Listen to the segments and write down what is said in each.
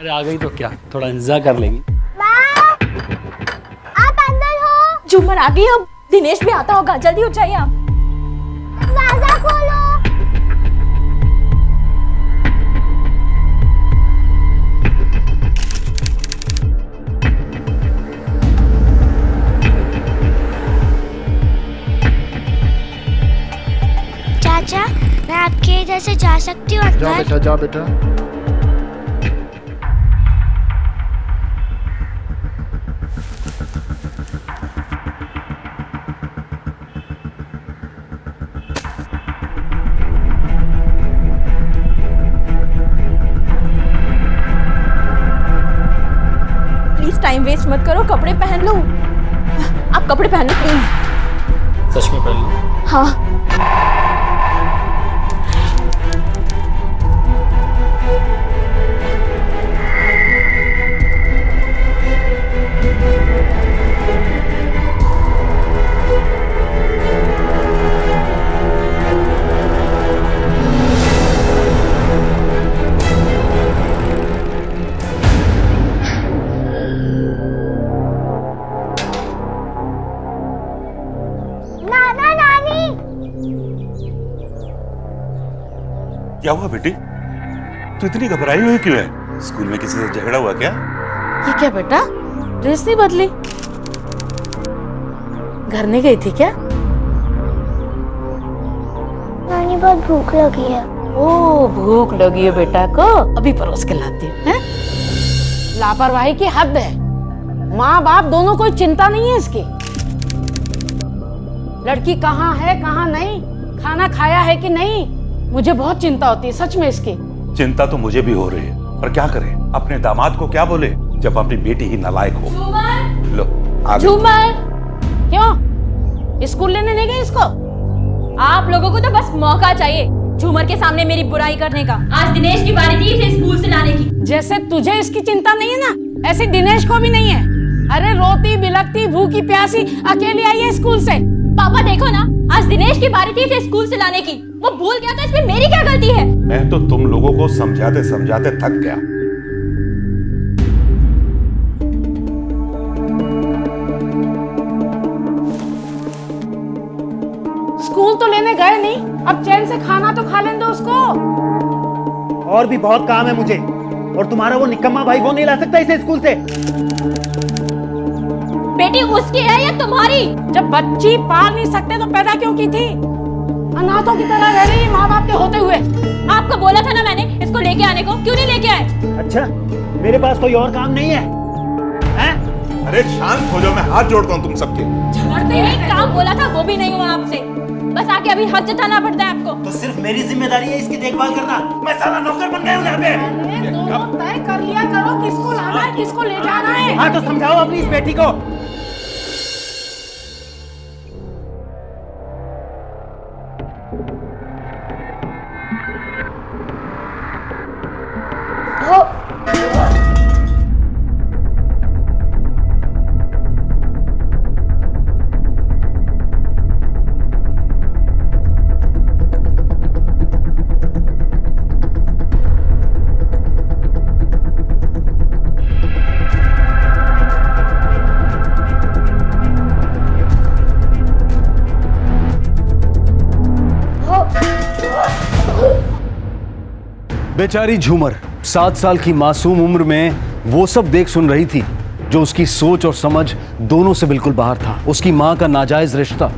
अरे आ गई तो क्या, थोड़ा इंतजार कर लेंगी। आप अंदर हो? झूमर आ गई, अब दिनेश भी आता होगा, जल्दी उठ जाइए आप। दरवाजा खोलो। चाचा, मैं आपके इधर से जा सकती हूँ अंदर? जा बेटा, जा बेटा। प्लीज टाइम वेस्ट मत करो, कपड़े पहन लो। आप कपड़े पहन लो प्लीज। सच में पहन लो? हाँ। नाना नानी। क्या हुआ बेटी? तू इतनी घबराई हुई क्यों है? स्कूल में किसी से झगड़ा हुआ क्या? ये क्या बेटा, ड्रेस नहीं बदली? घर नहीं गई थी क्या? नानी बहुत भूख लगी है। ओ भूख लगी है बेटा को, अभी परोस के लाती हूँ। हैं? लापरवाही की हद है। माँ बाप दोनों कोई चिंता नहीं है इसकी। लड़की कहाँ है कहाँ नहीं, खाना खाया है कि नहीं, मुझे बहुत चिंता होती है सच में इसकी। चिंता तो मुझे भी हो रही है, पर क्या करें, अपने दामाद को क्या बोले जब अपनी बेटी ही नालायक हो। लो आ गई। झूमर क्यों स्कूल लेने नहीं गए इसको? आप लोगों को तो बस मौका चाहिए झूमर के सामने मेरी बुराई करने का। आज दिनेश की बारी थी इसे स्कूल से लाने की। जैसे तुझे इसकी चिंता नहीं है ना, ऐसे दिनेश को भी नहीं है। अरे रोती बिलखती भूखी प्यासी अकेली आई है स्कूल से। पापा देखो ना, आज दिनेश की बारी थी इसे स्कूल से लाने की, वो भूल गया तो इसमें मेरी क्या गलती है? मैं तो तुम लोगों को समझाते समझाते थक गया। स्कूल तो लेने गए नहीं, अब चैन से खाना तो खा लेने दो उसको। और भी बहुत काम है मुझे, और तुम्हारा वो निकम्मा भाई वो नहीं ला सकता इसे स्कूल से। बेटी उसकी है या तुम्हारी? जब बच्ची पाल नहीं सकते तो पैदा क्यों की थी? अनाथों की तरह रह रही माँ बाप के होते हुए। आपको बोला था ना मैंने इसको लेके आने को, क्यों नहीं लेके आए? अच्छा, मेरे पास कोई और काम नहीं है, हैं? अरे शांत हो जाओ, मैं हाथ जोड़ता हूँ तुम सबके। झगड़ते एक काम बोला था वो भी नहीं हुआ आपसे, बस आके अभी हक जताना पड़ता है आपको। तो सिर्फ मेरी जिम्मेदारी है इसकी देखभाल करना, मैं साला नौकर बन गया हूँ यहाँ पे। दोनों तय कर लिया करो किसको लाना है किसको ले जाना है। हाँ तो समझाओ अपनी इस बेटी को। बेचारी झूमर 7 साल की मासूम उम्र में वो सब देख सुन रही थी जो उसकी सोच और समझ दोनों से बिल्कुल बाहर था। उसकी माँ का नाजायज रिश्ता,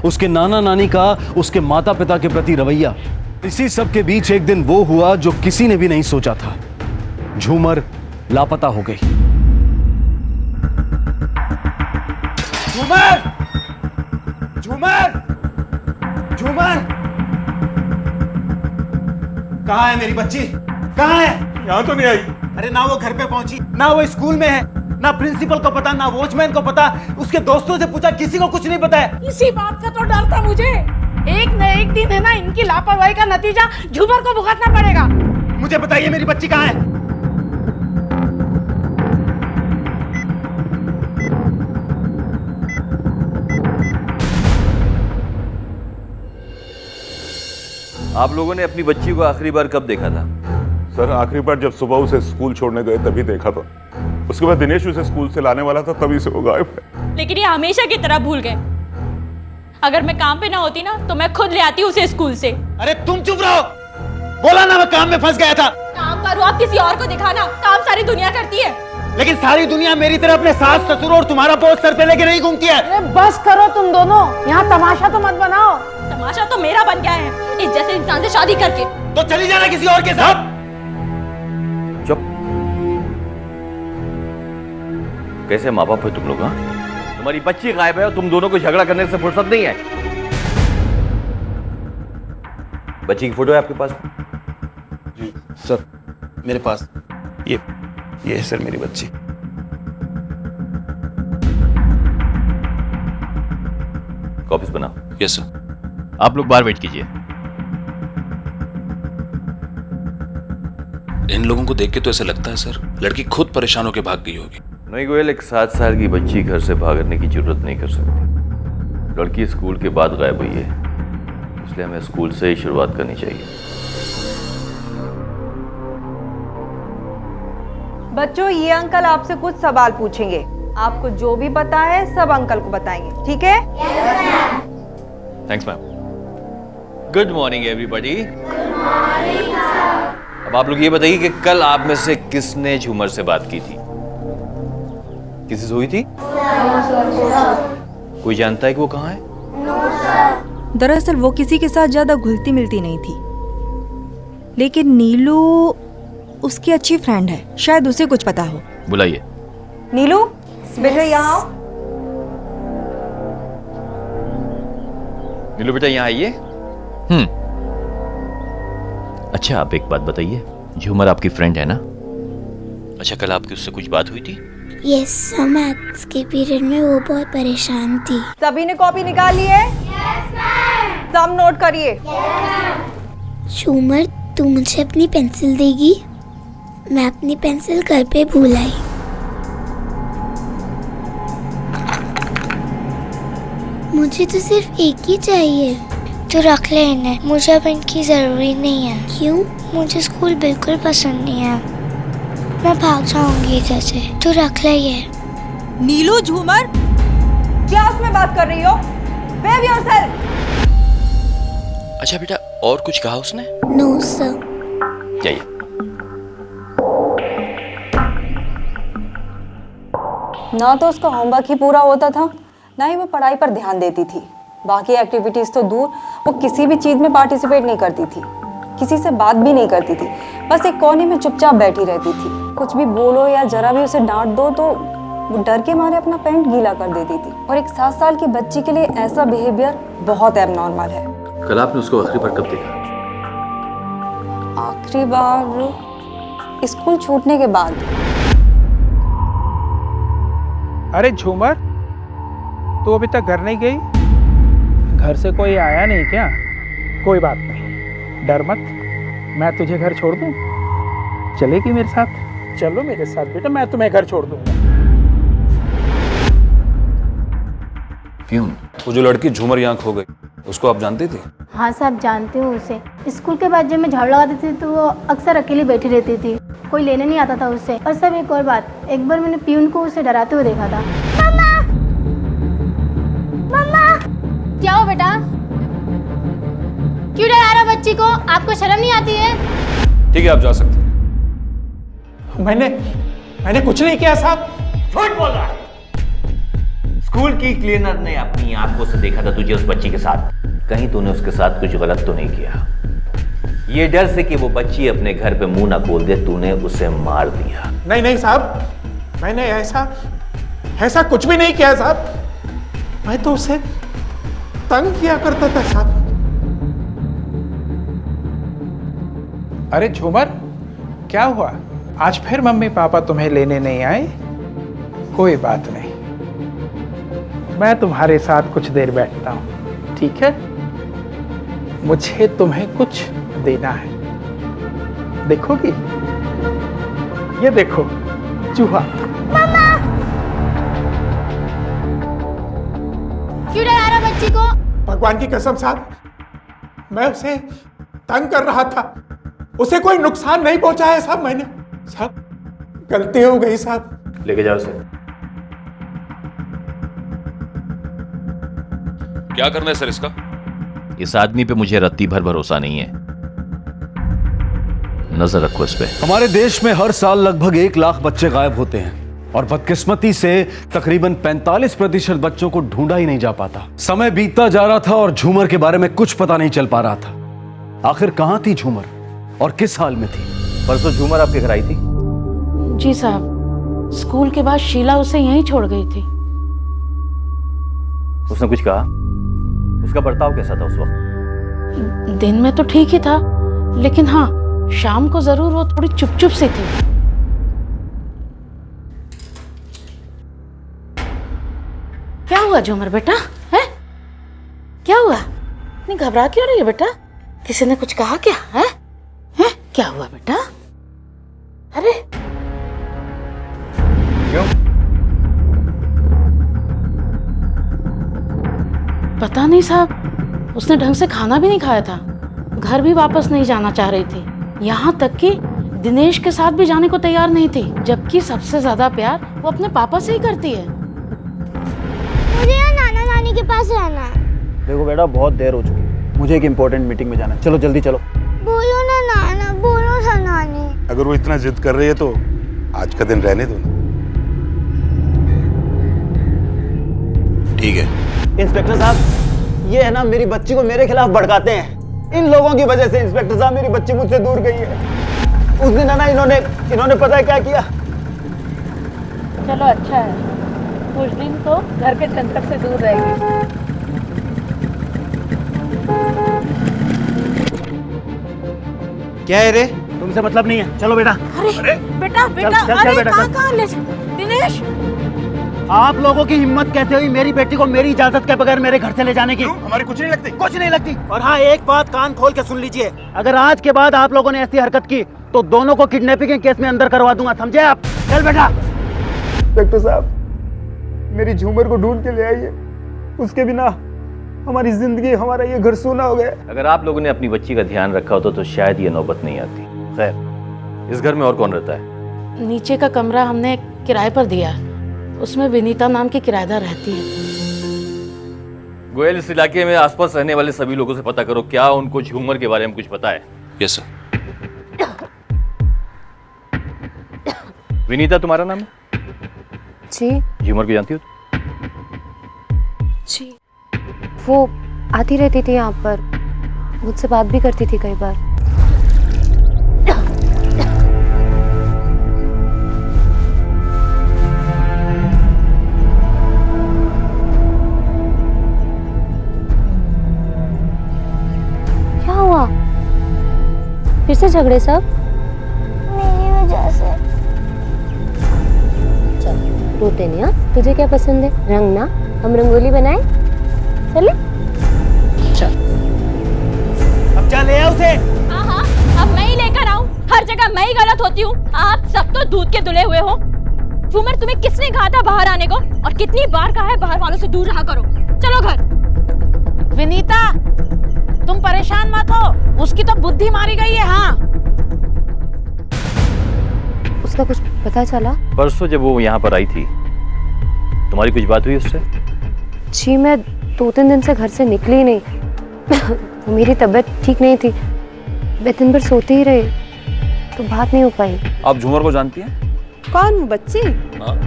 उसके नाना नानी का उसके माता पिता के प्रति रवैया, इसी सब के बीच एक दिन वो हुआ जो किसी ने भी नहीं सोचा था। झूमर लापता हो गई। झूमर, झूमर, झूमर, कहाँ है मेरी बच्ची? कहाँ है? यहाँ तो नहीं आई। अरे ना वो घर पे पहुंची, ना वो स्कूल में है, ना प्रिंसिपल को पता, ना वॉचमैन को पता, उसके दोस्तों से पूछा, किसी को कुछ नहीं पता है। इसी बात का तो डर था मुझे। एक न एक दिन है ना इनकी लापरवाही का नतीजा झूमर को भुगतना पड़ेगा। मुझे बताइए मेरी बच्ची कहाँ है? आप लोगों ने अपनी बच्ची को आखिरी बार कब देखा था? सर आखिरी बार जब सुबह उसे स्कूल छोड़ने गए तभी देखा था। उसके बाद दिनेश उसे स्कूल से लाने वाला था, तभी से वो गायब है। लेकिन ये हमेशा की तरह भूल गए। अगर मैं काम पे ना होती ना तो मैं खुद ले आती उसे स्कूल से। अरे तुम चुप रहो, बोला ना मैं काम में फंस गया था। काम करो आप किसी और को दिखाना, काम सारी दुनिया करती है। लेकिन सारी दुनिया मेरी तरह अपने सास ससुर और तुम्हारा बोझ सर पे लेके नहीं घूमती है। अरे बस करो तुम दोनों, यहाँ तमाशा तो मत बनाओ। तमाशा तो मेरा बन गया है इस जैसे इंसान से शादी करके। तो चली जाना किसी और के साथ। चुप। कैसे माँ बाप हो तुम लोग? हाँ, तुम्हारी बच्ची गायब है और तुम दोनों को झगड़ा करने से फुर्सत नहीं है। बच्ची की फोटो है आपके पास? जी सर, मेरे पास ये है सर मेरी बच्ची। कॉपीज बनाओ। Yes sir. आप लोग बाहर वेट कीजिए। इन लोगों को देख के तो ऐसा लगता है सर लड़की खुद परेशान होकर भाग गई होगी। नहीं गोयल, एक 7 साल की बच्ची घर से भागने की जरूरत नहीं कर सकती। लड़की स्कूल के बाद गायब हुई है, इसलिए हमें स्कूल से ही शुरुआत करनी चाहिए। बच्चों, ये अंकल आपसे कुछ सवाल पूछेंगे। आपको जो भी पता है सब अंकल को बताएंगे, ठीक है? Thanks ma'am. Good morning everybody. अब आप लोग ये बताइए कि कल आप में से किसने झूमर से बात की थी? किसी से हुई थी? कोई जानता है कि वो कहाँ है? दरअसल वो किसी के साथ ज्यादा घुलती मिलती नहीं थी, लेकिन नीलू उसकी अच्छी फ्रेंड है, शायद उसे कुछ पता हो। बुलाइए। नीलू बेटा यहाँ आओ। नीलू बेटा यहाँ आइए। अच्छा आप एक बात बताइए, झूमर आपकी फ्रेंड है ना? अच्छा कल आपकी उससे कुछ बात हुई थी? यस, मैथ्स के पीरियड में वो बहुत परेशान थी। सभी ने कॉपी निकाल ली है? सब नोट करिए। झूमर, तू मुझे अपनी पेंसिल देगी? मैं अपनी पेंसिल घर पे भूल आई। मुझे तो सिर्फ एक ही चाहिए। तो रख ले इन्हें, मुझे अब इनकी जरूरी नहीं है। क्यों? मुझे स्कूल बिल्कुल पसंद नहीं है, मैं भाग जाऊंगी इधर से। तू रख ले ये। नीलू, झूमर क्लास में बात कर रही हो? Behave yourself। अच्छा बेटा, और कुछ कहा उसने? No sir. जाइए। ना तो उसका होमवर्क ही पूरा होता था, ना ही वो पढ़ाई पर ध्यान देती थी। बाकी एक्टिविटीज तो दूर, वो किसी भी चीज में पार्टिसिपेट नहीं करती थी, किसी से बात भी नहीं करती थी, बस एक कोने में चुपचाप बैठी रहती थी। कुछ भी बोलो या जरा भी उसे डांट दो तो वो डर के मारे अपना पैंट गीला कर देती थी। और एक 7 साल की बच्ची के लिए ऐसा बिहेवियर बहुत एबनॉर्मल है। कल आपने उसको आखिरी बार कब देखा? आखिरी बार स्कूल छूटने के बाद। अरे झूमर, तू अभी तक घर नहीं गई? घर से कोई आया नहीं क्या? कोई बात नहीं, डर मत, मैं तुझे घर छोड़ दूं। चलेगी मेरे साथ? चलो मेरे साथ बेटा, मैं तुम्हें घर छोड़ दूंगा। प्यून, वो जो लड़की झूमर यहाँ खो गई, उसको आप जानती थी? हाँ साहब, जानती हूँ उसे। स्कूल के बाद जब मैं झाड़ू लगाती थी तो वो अक्सर अकेली बैठी रहती थी, कोई लेने नहीं आता था उससे। और सब एक और बात, एक बार मैंने प्यून को उसे डराते हुए देखा था। मम्मा! मम्मा! क्या हो बेटा? क्यों डरा रहा बच्ची को? आपको शर्म नहीं आती है? ठीक है, आप जा सकते हैं। मैंने कुछ नहीं किया साहब। झूठ बोल रहा है। स्कूल की क्लीनर ने अपनी आंखों से देखा था तुझे उस बच्ची के साथ। कहीं तूने उसके साथ कुछ गलत तो नहीं किया? ये डर से कि वो बच्ची अपने घर पे मुंह ना खोल दे, तूने उसे मार दिया। नहीं साहब, मैंने ऐसा कुछ भी नहीं किया साहब। मैं तो उसे तंग किया करता था साहब। अरे झूमर, क्या हुआ? आज फिर मम्मी पापा तुम्हें लेने नहीं आए? कोई बात नहीं, मैं तुम्हारे साथ कुछ देर बैठता हूं, ठीक है? मुझे तुम्हें कुछ देना है, देखोगी? ये देखो, चूहा। मम्मा! क्यों डरा रहा बच्ची को? भगवान की कसम साहब, मैं उसे तंग कर रहा था, उसे कोई नुकसान नहीं पहुंचाया साहब मैंने। साहब गलती हो गई साहब। लेके जाओ उसे। क्या करना है सर इसका? इस आदमी पे मुझे रत्ती भर भरोसा नहीं है, नजर रखो इस पे। हमारे देश में हर साल लगभग 1 लाख बच्चे गायब होते हैं और बदकिस्मती से तकरीबन 45% बच्चों को ढूंढा ही नहीं जा पाता। समय बीतता जा रहा था और झूमर के बारे में कुछ पता नहीं चल पा रहा था। आखिर कहां थी झूमर और किस हाल में थी? परसों झूमर आपके घर आई थी? जी साहब, स्कूल के बाद शीला उसे यहीं छोड़ गई थी। उसने कुछ कहा? उसका बर्ताव कैसा था उस वक्त? दिन में तो ठीक ही था, लेकिन हाँ, शाम को जरूर वो थोड़ी चुप सी थी। क्या हुआ झूमर बेटा? है क्या हुआ? नहीं घबरा क्यों रही है बेटा? किसी ने कुछ कहा क्या? है क्या हुआ बेटा? अरे क्यों? पता नहीं साहब, उसने ढंग से खाना भी नहीं खाया था, घर भी वापस नहीं जाना चाह रही थी, यहाँ तक कि दिनेश के साथ भी जाने को तैयार नहीं थी, जबकि सबसे ज्यादा प्यार वो अपने पापा से ही करती है। मुझे यहाँ नाना नानी के पास रहना है। देखो बेटा, बहुत देर हो चुकी है, मुझे एक इम्पोर्टेंट मीटिंग में जाना है। चलो जल्दी चलो। बोलो ना नाना, बोलो ना नानी। अगर वो इतना जिद कर रही है तो आज का दिन रहने दो ना। ठीक है। इंस्पेक्टर साहब, ये है ना मेरी बच्ची को मेरे खिलाफ भड़काते हैं। इन लोगों की वजह से इंस्पेक्टर साहब मेरी बच्ची मुझसे दूर गई है। उस दिन है ना इन्होंने पता है क्या किया? चलो अच्छा है, कुछ दिन तो घर के झंझट से दूर रहेगी। क्या है रे? तुमसे मतलब नहीं है, चलो बेटा। अरे बेटा बेटा, अरे कहाँ ले दिनेश? आप लोगों की हिम्मत कैसे हुई मेरी बेटी को मेरी इजाजत के बगैर मेरे घर से ले जाने की? हमारी कुछ नहीं लगती। कुछ नहीं लगती। और हाँ, एक बात कान खोल के सुन लीजिए, अगर आज के बाद आप लोगों ने ऐसी हरकत की तो दोनों को किडनैपिंग के केस में अंदर करवा दूंगा, समझे आप? चल बेटा। डॉक्टर साहब, मेरी झूमर को ढूंढ के ले आइए, उसके बिना हमारी जिंदगी, हमारा ये घर सूना हो गया। अगर आप लोगों ने अपनी बच्ची का ध्यान रखा होता तो शायद ये नौबत नहीं आती। खैर, इस घर में और कौन रहता है? नीचे का कमरा हमने किराए पर दिया है, उसमें विनीता नाम की किराएदार रहती है। गोयल, इस इलाके में आसपास रहने वाले सभी लोगों से पता करो, क्या उनको झूमर के बारे में कुछ पता है? Yes sir. विनीता तुम्हारा नाम है? जी। झूमर को जानती हो? जी, वो आती रहती थी यहाँ पर, मुझसे बात भी करती थी कई बार। क्या हुआ? फिर से झगड़े सब? मेरी वजह से। चल रोते नहीं। हाँ, तुझे क्या पसंद है? रंग ना, हम रंगोली बनाए? चले चल। अब जा ले आ उसे। हाँ, अब मैं ही लेकर आऊं? हर जगह मैं ही गलत होती हूँ। आप सब तो दूध के दुले हुए हो। झूमर, तुम्हें किसने कहा था बाहर आने को? और कितनी बार कहा है बाहर वालों से दूर रहा करो। चलो घर। विनीता, तुम परेशान मत हो, उसकी तो बुद्धि मारी गई है। हाँ, उसका कुछ पता चला? परसों जब वो यहाँ पर आई थी, तुम्हारी कुछ बात हुई उससे? जी, मैं 2-3 दिन से घर से निकली नहीं। मेरी तबीयत ठीक नहीं थी, मैं दिन भर सोती ही रही, तो बात नहीं हो पाई। आप झूमर को जानती हैं? कौन? वो बच्ची? हाँ।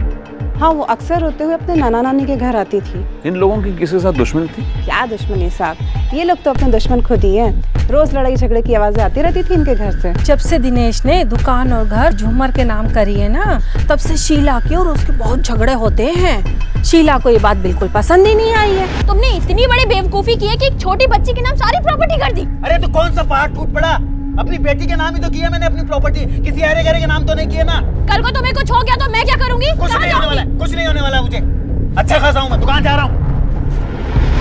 हाँ, वो अक्सर होते हुए अपने नाना नानी के घर आती थी। इन लोगों की किसी के साथ दुश्मनी थी? क्या दुश्मनी साहब, ये लोग तो अपने दुश्मन खुद ही हैं। रोज लड़ाई झगड़े की आवाजें आती रहती थी इनके घर से। जब से दिनेश ने दुकान और घर झूमर के नाम करी है ना, तब से शीला के और उसके बहुत झगड़े होते हैं। शीला को ये बात बिल्कुल पसंद ही नहीं आई है। तुमने इतनी बड़ी बेवकूफी की है कि एक छोटी बच्ची के नाम सारी प्रॉपर्टी कर दी। अरे तो कौन सा पहाड़ टूट पड़ा? अपनी बेटी के नाम ही तो किया मैंने अपनी प्रॉपर्टी, किसी अरे गरे के नाम तो नहीं किया ना। कल को तुम्हें कुछ हो गया तो मैं क्या करूंगी? कुछ नहीं होने वाला, कुछ नहीं होने वाला मुझे। अच्छा खासा हूँ मैं, दुकान जा रहा हूँ।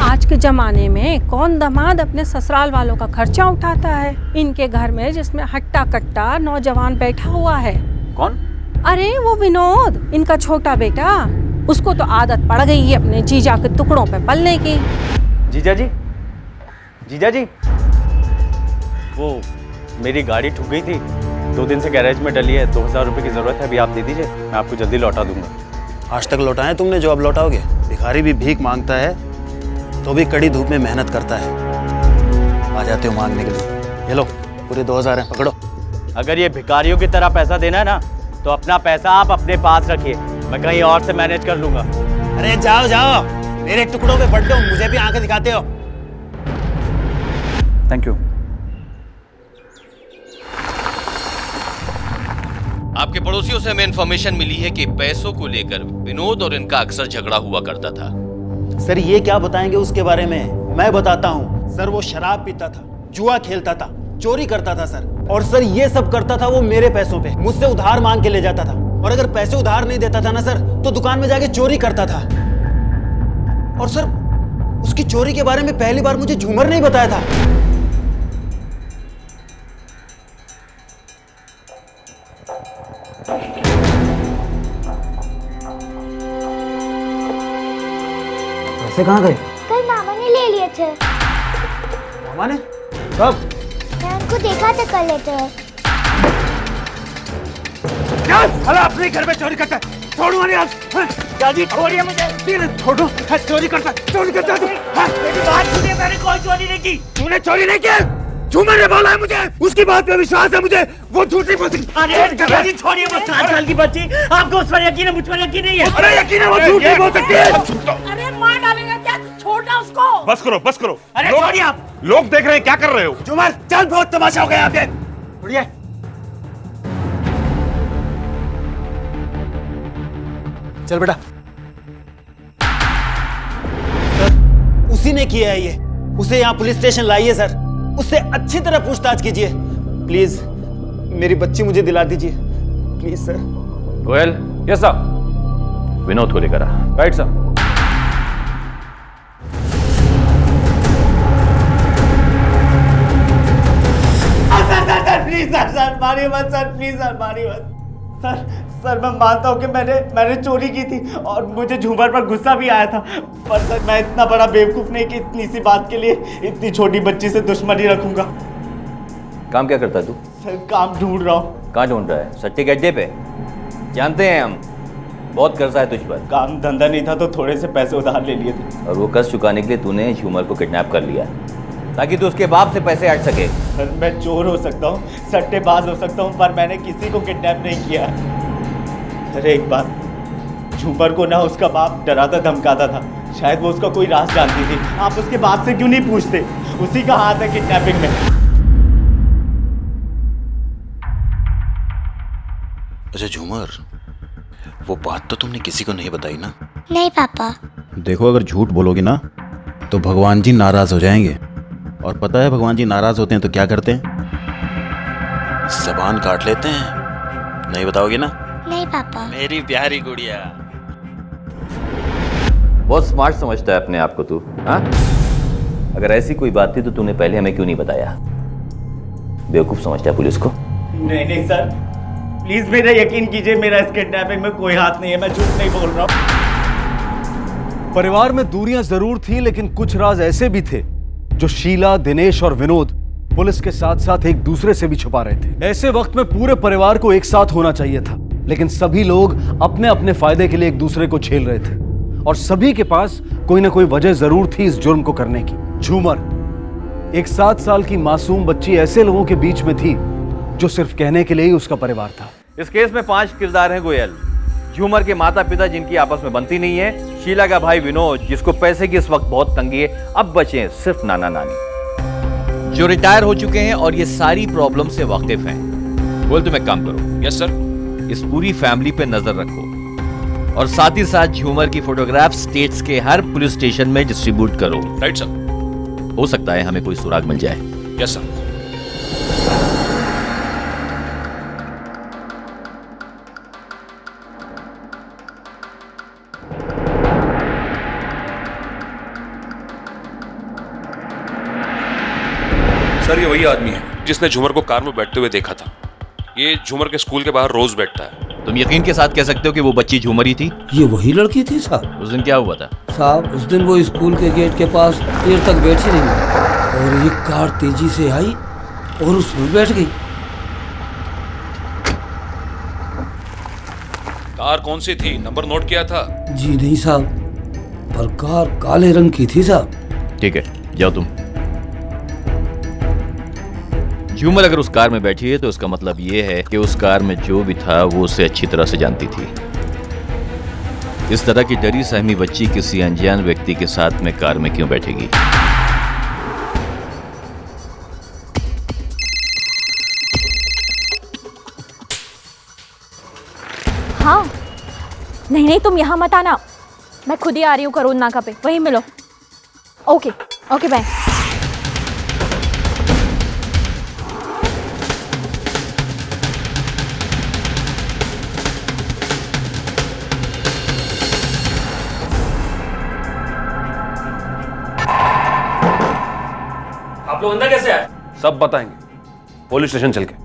आज के जमाने में कौन दामाद अपने ससुराल वालों का खर्चा उठाता है? इनके घर में जिसमें हट्टा कट्टा नौजवान बैठा हुआ है। कौन? अरे वो विनोद, इनका छोटा बेटा। उसको तो आदत पड़ गई है अपने जीजा के टुकड़ों पे पलने की। जीजा जी, जीजा जी, वो मेरी गाड़ी ठुक गई थी, 2 दिन से गैरेज में डली है। 2000 रुपये की ज़रूरत है, अभी आप दे दीजिए, मैं आपको जल्दी लौटा दूंगा। आज तक लौटाए तुमने जो अब लौटाओगे? भिखारी भी भीख मांगता है तो भी कड़ी धूप में मेहनत करता है। आ जाते हो मांगने के लिए। ये लो पूरे 2000 हैं, पकड़ो। अगर ये भिखारियों की तरह पैसा देना है ना, तो अपना पैसा आप अपने पास रखिए, मैं कहीं और से मैनेज कर लूंगा। अरे जाओ जाओ, मेरे टुकड़ों पे बढ़ते हो, मुझे भी आंखें दिखाते हो। Thank you. आपके पड़ोसियों से हमें इन्फॉर्मेशन मिली है कि पैसों को लेकर विनोद और इनका अक्सर झगड़ा हुआ करता था। सर ये क्या बताएंगे उसके बारे में? मैं बताता हूँ सर। वो शराब पीता था, जुआ खेलता था, चोरी करता था सर। और सर ये सब करता था वो मेरे पैसों पे, मुझसे उधार मांग के ले जाता था। और अगर पैसे उधार नहीं देता था ना सर, तो दुकान में जाके चोरी करता था। और सर उसकी चोरी के बारे में पहली बार मुझे झूमर नहीं बताया था। पैसे कहाँ गए? कल मामा ने ले लिए थे। मामा ने? कब? मैं उनको देखा था कल लेते हुए। साला अपने घर में चोरी करता है। छोड़ूंगा नहीं आज। जल्दी छोड़िए मुझे। छोड़ो। चोरी करता है तू। मेरी बात सुनिए, मैंने कोई चोरी नहीं की। तूने चोरी नहीं की? झूमर ने बोला है मुझे, उसकी बात पे विश्वास है मुझे, वो झूठ नहीं बोलती। अरे छोड़िए वो 7 साल की बच्ची, आपको उस पर यकीन है, मुझ पर यकीन नहीं है। अरे यकीन है, वो झूठ नहीं बोल सकती है। अरे मार डालेगा क्या? छोड़ना उसको। बस करो बस करो। अरे छोड़िए आप। लोग देख रहे हैं, क्या कर रहे हो? झूमर चल, बहुत तमाशा हो गया यहाँ पे। छोड़िए। चल बेटा। सर उसी ने किया है ये, उसे यहाँ पुलिस स्टेशन लाइए सर, उससे अच्छी तरह पूछताछ कीजिए प्लीज। मेरी बच्ची मुझे दिला दीजिए please sir. Goyal. Yes sir. Vinod को लेकर आ। Right sir. Sir please sir मारिए मत सर, प्लीज सर मारिए मत सर। सर मैं मानता हूँ कि मैंने चोरी की थी और मुझे झूमर पर गुस्सा भी आया था, पर सर मैं इतना बड़ा बेवकूफ नहीं कि इतनी सी बात के लिए इतनी छोटी बच्ची से दुश्मनी रखूंगा। काम क्या करता है तू? सर काम ढूंढ रहा हूँ। कहाँ ढूंढ रहा है? सट्टे के अड्डे पे? जानते हैं हम, बहुत कर्जा है तुझ पर। काम धंधा नहीं था तो थोड़े से पैसे उधार ले लिए थे। और वो कर्ज चुकाने के लिए तूने झूमर को किडनैप कर लिया ताकि तू उसके बाप से पैसे हट सके। सर मैं चोर हो सकता हूँ, सट्टेबाज हो सकता हूँ, पर मैंने किसी को किडनैप नहीं किया। अरे एक बात, झूमर को ना उसका बाप डराता धमकाता था, शायद वो उसका कोई राज जानती थी। आप उसके बाप से क्यों नहीं पूछते? उसी का हाथ है किडनैपिंग में। अच्छा झूमर, वो बात तो तुमने किसी को नहीं बताई ना? नहीं पापा। देखो अगर झूठ बोलोगी ना तो भगवान जी नाराज हो जाएंगे, और पता है भगवान जी नाराज होते हैं तो क्या करते हैं? जबान काट लेते हैं। नहीं बताओगी ना? नहीं पापा। मेरी प्यारी गुड़िया। बहुत स्मार्ट समझता है अपने आप को तू, हाँ? अगर ऐसी कोई बात थी तो तूने पहले हमें क्यों नहीं बताया? बेवकूफ समझता है पुलिस को? नहीं सर, प्लीज मेरा यकीन कीजिए, मेरा इस किडनैपिंग में कोई हाथ नहीं है, मैं झूठ नहीं बोल रहा हूँ। परिवार में दूरियां जरूर थी, लेकिन कुछ राज ऐसे भी थे जो शीला, दिनेश और विनोद पुलिस के साथ साथ एक दूसरे से भी छुपा रहे थे। ऐसे वक्त में पूरे परिवार को एक साथ होना चाहिए था, लेकिन सभी लोग अपने अपने फायदे के लिए एक दूसरे को झेल रहे थे, और सभी के पास कोई ना कोई वजह जरूर थी इस जुर्म को करने की। झूमर, एक 7 साल की मासूम बच्ची, ऐसे लोगों के बीच में थी जो सिर्फ कहने के लिए ही उसका परिवार था। इस केस में 5 किरदार हैं गोयल। झूमर के माता पिता जिनकी आपस में बनती नहीं है, शीला का भाई विनोद जिसको पैसे की इस वक्त बहुत तंगी है, अब बचे सिर्फ नाना नानी जो रिटायर हो चुके हैं और ये सारी प्रॉब्लम से वाकिफ हैं। बोल तुम एक काम करो। Yes sir. इस पूरी फैमिली पे नजर रखो और साथ ही साथ झूमर की फोटोग्राफ स्टेट्स के हर पुलिस स्टेशन में डिस्ट्रीब्यूट करो। Right sir. हो सकता है हमें कोई सुराग मिल जाए। Yes sir. सर ये वही आदमी है जिसने झूमर को कार में बैठते हुए देखा था। ये झूमर के स्कूल के बाहर रोज बैठता है। तुम यकीन के साथ कह सकते हो कि वो बच्ची झूमर ही थी? ये वही लड़की थी साहब। उस दिन क्या हुआ था साहब? उस दिन वो स्कूल के गेट के पास देर तक बैठी रही और एक कार तेजी से आई और उसमें बैठ गई। कार कौन सी थी, नंबर नोट किया था? जी नहीं साहब, पर कार काले रंग की थी साहब। ठीक है, जाओ तुम। झूमर अगर उस कार में बैठी है तो उसका मतलब ये है कि उस कार में जो भी था वो उसे अच्छी तरह से जानती थी। इस तरह की डरी सहमी बच्ची किसी अनजान व्यक्ति के साथ में कार में क्यों बैठेगी? हाँ, नहीं तुम यहाँ मत आना, मैं खुद ही आ रही हूँ करोल नाका पे, वहीं मिलो। Okay okay bye. आप लोग अंदर कैसे आए? सब बताएंगे पुलिस स्टेशन चल के।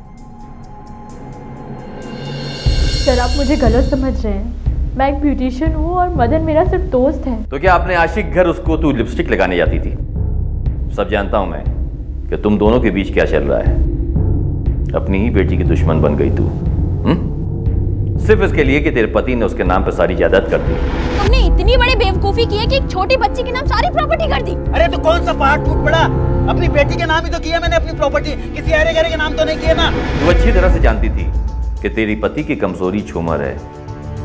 सर आप मुझे गलत समझ रहे हैं, मैं एक ब्यूटिशियन हूँ और मदन मेरा सिर्फ दोस्त है। तो क्या अपने आशिक घर उसको तू लिपस्टिक लगाने जाती थी? सब जानता हूं मैं कि तुम दोनों के बीच क्या चल रहा है। अपनी ही बेटी की दुश्मन बन गई तू, सिर्फ इसके लिए कि तेरे पति ने उसके नाम पर सारी जायदाद कर दी। तुमने इतनी बड़ी बेवकूफी की है कि एक छोटी बच्ची के नाम सारी प्रॉपर्टी कर दी। अरे तो कौन सा पहाड़ टूट पड़ा? अपनी बेटी के नाम ही तो किया मैंने अपनी प्रॉपर्टी, किसी अरे गरे के नाम तो नहीं किया ना। तू अच्छी तरह से जानती थी कि तेरी पति की कमजोरी झूमर है,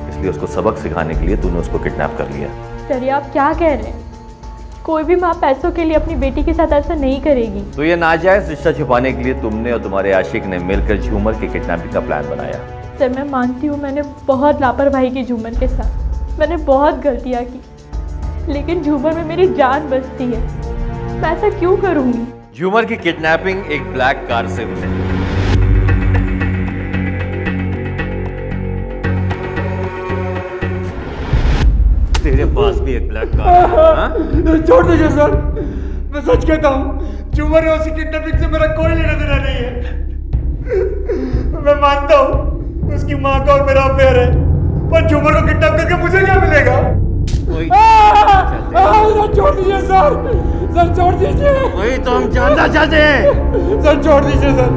इसलिए उसको सबक सिखाने के लिए तूने उसको किडनैप कर लिया। सर ये आप क्या कह रहे हैं? कोई भी माँ पैसों के लिए अपनी बेटी के साथ ऐसा नहीं करेगी। तो ये नाजायज रिश्ता छुपाने के लिए तुमने और तुम्हारे आशिक ने मिलकर झूमर के किडनैपिंग का प्लान बनाया। सर मैं मानती हूँ मैंने बहुत लापरवाही की झूमर के साथ, मैंने बहुत गलतियाँ की, लेकिन झूमर में मेरी जान बचती है, मैं ऐसा क्यों करूँगी? झूमर की किडनैपिंग एक ब्लैक कार से हुई। तेरे पास भी एक ब्लैक कार है? छोड़ दीजिए सर, मैं सच कहता हूँ झूमर और उसकी किडनैपिंग से मेरा कोई लेना देना नहीं है। मैं मानता हूँ उसकी माँ का और मेरा अफेयर है, पर झूमर को किडनैप करके मुझे क्या मिलेगा? सर छोड़ दीजिए सर छोड़ दीजिए। वही तो हम जानना चाहते हैं। सर छोड़ दीजिए सर,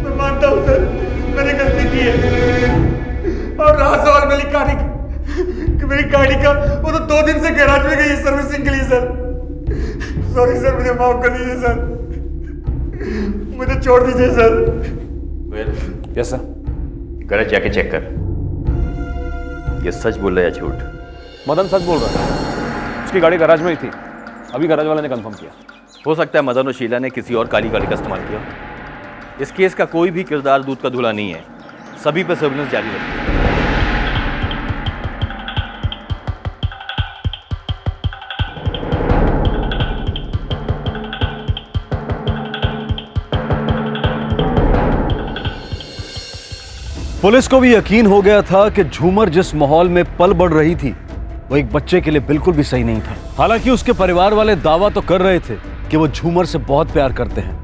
मैं मानता हूँ सर मैंने गलती की है, और रहा सवाल मेरी गाड़ी कि मेरी गाड़ी का वो तो 2 दिन से गैराज में गई है सर्विसिंग के लिए सर। सॉरी सर, मुझे माफ कर दीजिए सर, मुझे छोड़ दीजिए सर। Yes sir. गैराज जाके चेक कर, ये सच बोल रहा है या झूठ? मदन सच बोल रहा है, उसकी गाड़ी गैराज में ही थी, अभी गैराज वाले ने कंफर्म किया। हो सकता है मदन और शीला ने किसी और काली गाड़ी का इस्तेमाल किया। इस केस का कोई भी किरदार दूध का धुला नहीं है, सभी पर सर्विलेंस जारी रखिए। पुलिस को भी यकीन हो गया था कि झूमर जिस माहौल में पल बढ़ रही थी वो एक बच्चे के लिए बिल्कुल भी सही नहीं था। हालांकि उसके परिवार वाले दावा तो कर रहे थे कि वो झूमर से बहुत प्यार करते हैं,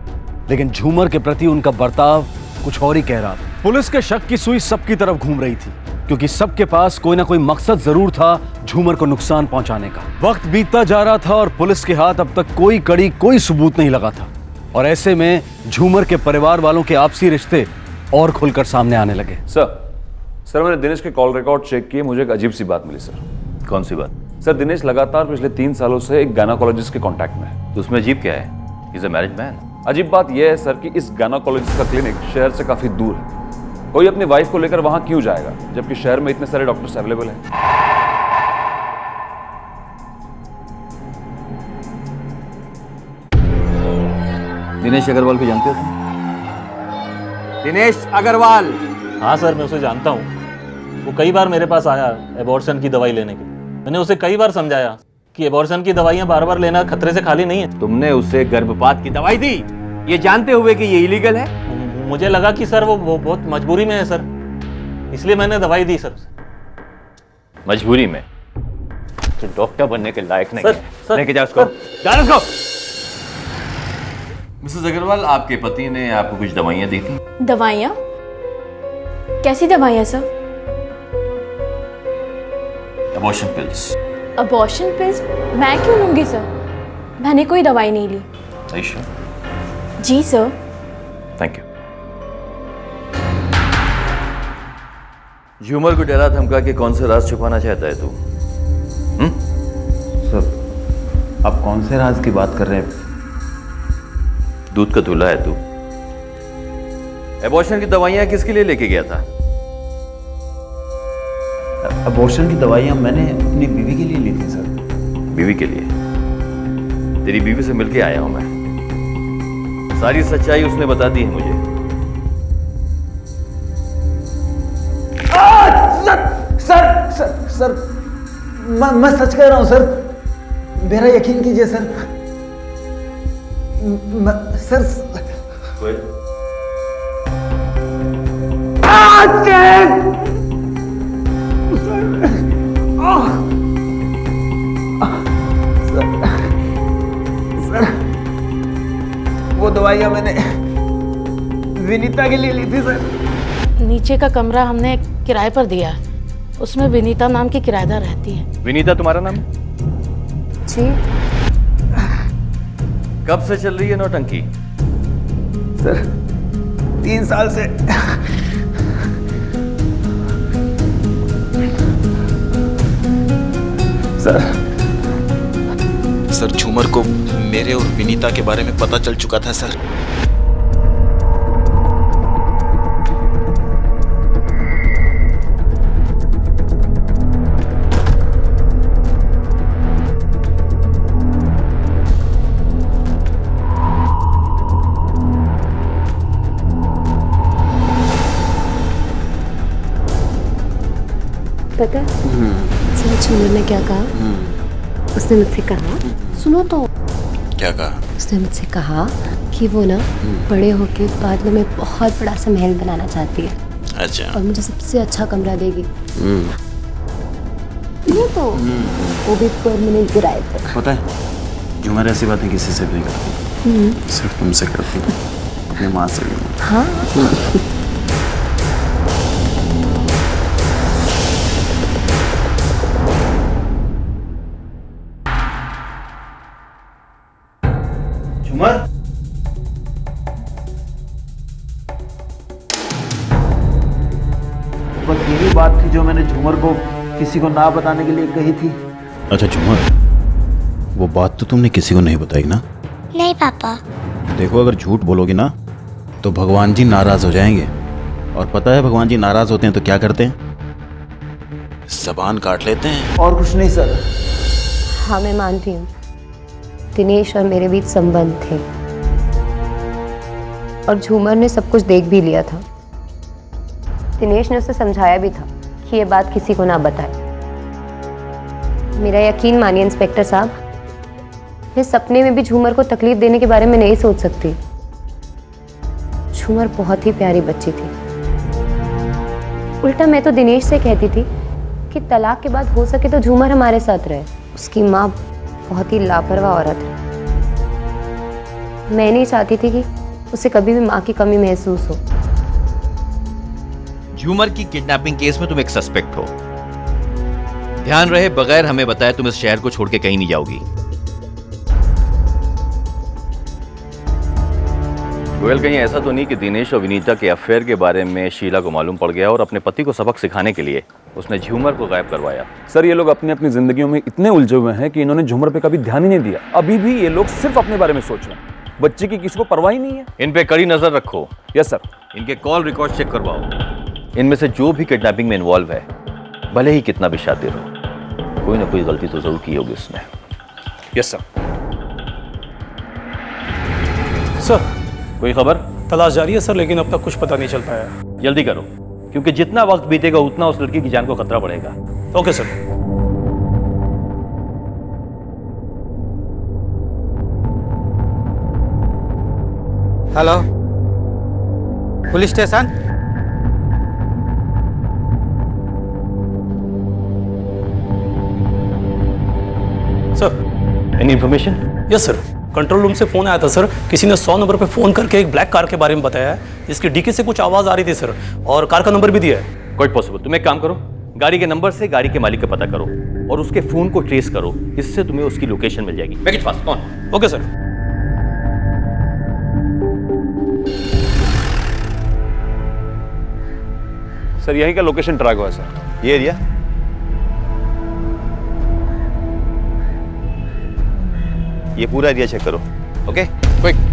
लेकिन झूमर के प्रति उनका बर्ताव कुछ और ही कह रहा था। पुलिस के शक की सुई सबकी तरफ घूम रही थी, क्योंकि सबके पास कोई ना कोई मकसद जरूर था झूमर को नुकसान पहुंचाने का। वक्त बीतता जा रहा था और पुलिस के हाथ अब तक कोई कड़ी कोई सबूत नहीं लगा था, और ऐसे में झूमर के परिवार वालों के आपसी रिश्ते और खुलकर सामने आने लगे। सर मैंने दिनेश के कॉल रिकॉर्ड चेक किए, मुझे एक अजीब सी बात मिली सर। कौन सी बात? सर दिनेश लगातार पिछले 3 सालों से एक गायनेकोलॉजिस्ट के कांटेक्ट में है। तो उसमें अजीब क्या है? ही इज अ मैरिड मैन। अजीब बात यह है सर कि इस गायनेकोलॉजिस्ट का क्लिनिक शहर से काफी दूर है। कोई अपनी वाइफ को लेकर वहां क्यों जाएगा जबकि शहर में इतने सारे डॉक्टर्स अवेलेबल हैं? दिनेश अग्रवाल को जानते हो तुम? दिनेश अग्रवाल? हाँ सर, मैं उसे जानता हूँ। वो कई बार मेरे पास आया एबॉर्शन की दवाई लेने के। मैंने उसे कई बार समझाया कि एबॉर्शन की दवाइयाँ बार बार लेना खतरे से खाली नहीं है। तुमने उसे गर्भपात की दवाई दी ये जानते हुए कि ये इलीगल है? मुझे लगा कि सर वो बहुत मजबूरी में है सर, इसलिए मैंने दवाई दी सर। मजबूरी में? तो डॉक्टर बनने के लायक नहीं है। लेके जाओ उसको। जाओ उसको। मिसेस अग्रवाल, आपके पति ने आपको कुछ दवाइयाँ दी थी? दवाइयाँ? कैसी दवाइयाँ sir? Abortion pills. Abortion pills? मैं क्यों लूंगी सर? मैंने कोई दवाई नहीं ली। जी सर। Thank you. झूमर को डरा धमका के कौन से राज छुपाना चाहता है तू? सर आप कौन से राज की बात कर रहे हैं? दूध का दूल्हा है तू। एबॉर्शन की दवाइयां किसके लिए लेके गया था? अबॉर्शन की दवाइयां मैंने अपनी बीवी के लिए ली थी सर। बीवी के लिए? तेरी बीवी से मिलके आया हूं मैं। सारी सच्चाई उसने बता दी है मुझे। सर सर सर मैं सच कह रहा हूं सर, मेरा यकीन कीजिए सर। सर वो दवाइयां मैंने विनीता के लिए ली थी सर। नीचे का कमरा हमने किराए पर दिया है, उसमें विनीता नाम की किराएदार रहती है। विनीता तुम्हारा नाम? जी। कब से चल रही है नौटंकी? सर 3 साल से। सर झूमर को मेरे और विनीता के बारे में पता चल चुका था सर। पता है झूमर ने क्या कहा? उसने मुझसे कहा, सुनो तो। क्या कहा? उसने मुझसे कहा कि वो ना बड़े होके बाद में बहुत बड़ा सा महल बनाना चाहती है। अच्छा। और मुझे सबसे अच्छा कमरा देगी। सुनो तो, वो भी परमानेंट किराए पर। पता है झूमर ऐसी बातें किसी से भी नहीं करती, सिर्फ तुमसे करती है, अपनी माँ से भी। हाँ। झूमर, बस यही बात थी जो मैंने झूमर को किसी को ना बताने के लिए कही थी। अच्छा झूमर, वो बात तो तुमने किसी को नहीं बताई ना? नहीं पापा। देखो अगर झूठ बोलोगी ना तो भगवान जी नाराज हो जाएंगे, और पता है भगवान जी नाराज होते हैं तो क्या करते हैं? ज़बान काट लेते हैं। और कुछ नहीं सर। हाँ मैं मानती हूँ, दिनेश और मेरे बीच संबंध थे और झूमर ने सब कुछ देख भी लिया था। दिनेश ने उसे समझाया भी था कि ये बात किसी को ना बताए। मेरा यकीन मानिए इंस्पेक्टर साहब, मैं सपने में भी झूमर को तकलीफ देने के बारे में नहीं सोच सकती। झूमर बहुत ही प्यारी बच्ची थी। उल्टा मैं तो दिनेश से कहती थी कि तलाक के बाद हो सके तो झूमर हमारे साथ रहे। उसकी माँ बहुत ही लापरवाह औरत है। मैं नहीं चाहती थी कि उसे कभी भी माँ की कमी महसूस हो। झूमर की किडनैपिंग केस में तुम एक सस्पेक्ट हो। ध्यान रहे, बगैर हमें बताए तुम इस शहर को छोड़ के कहीं नहीं जाओगी। गोयल, कहीं ऐसा तो नहीं कि दिनेश और विनीता के अफेयर के बारे में शीला को मालूम पड़ गया और अपने पति को सबक सिखाने के लिए उसने झूमर को गायब करवाया? सर ये लोग अपनी अपनी जिंदगियों में इतने उलझे हुए हैं कि इन्होंने झूमर पे कभी ध्यान ही नहीं दिया। अभी भी ये लोग सिर्फ अपने बारे में सोच रहे हैं, बच्चे की किसी को परवाह ही नहीं है। इन पे कड़ी नजर रखो। Yes sir. इनके कॉल रिकॉर्ड चेक करवाओ। इनमें से जो भी किडनैपिंग में इन्वॉल्व है, भले ही कितना भी शातिर हो, कोई ना कोई गलती तो जरूर की होगी उसने। Yes sir. सर कोई खबर? तलाश जारी है सर, लेकिन अब तक कुछ पता नहीं चल पाया। जल्दी करो, क्योंकि जितना वक्त बीतेगा उतना उस लड़की की जान को खतरा बढ़ेगा। Okay sir. Hello, police station. Sir any information? Yes sir, control room से फोन आया था सर। किसी ने 100 नंबर पे फोन करके एक ब्लैक कार के बारे में बताया है जिसकी डीकी से कुछ आवाज आ रही थी सर, और कार का नंबर भी दिया है। Quite possible. तुम एक काम करो, गाड़ी के नंबर से गाड़ी के मालिक का पता करो और उसके फोन को ट्रेस करो। इससे तुम्हें उसकी लोकेशन मिल जाएगी। Make it fast. कौन? Okay sir. सर यहीं का लोकेशन ट्रैक हुआ सर। ये एरिया? ये पूरा एरिया चेक करो। Okay quick.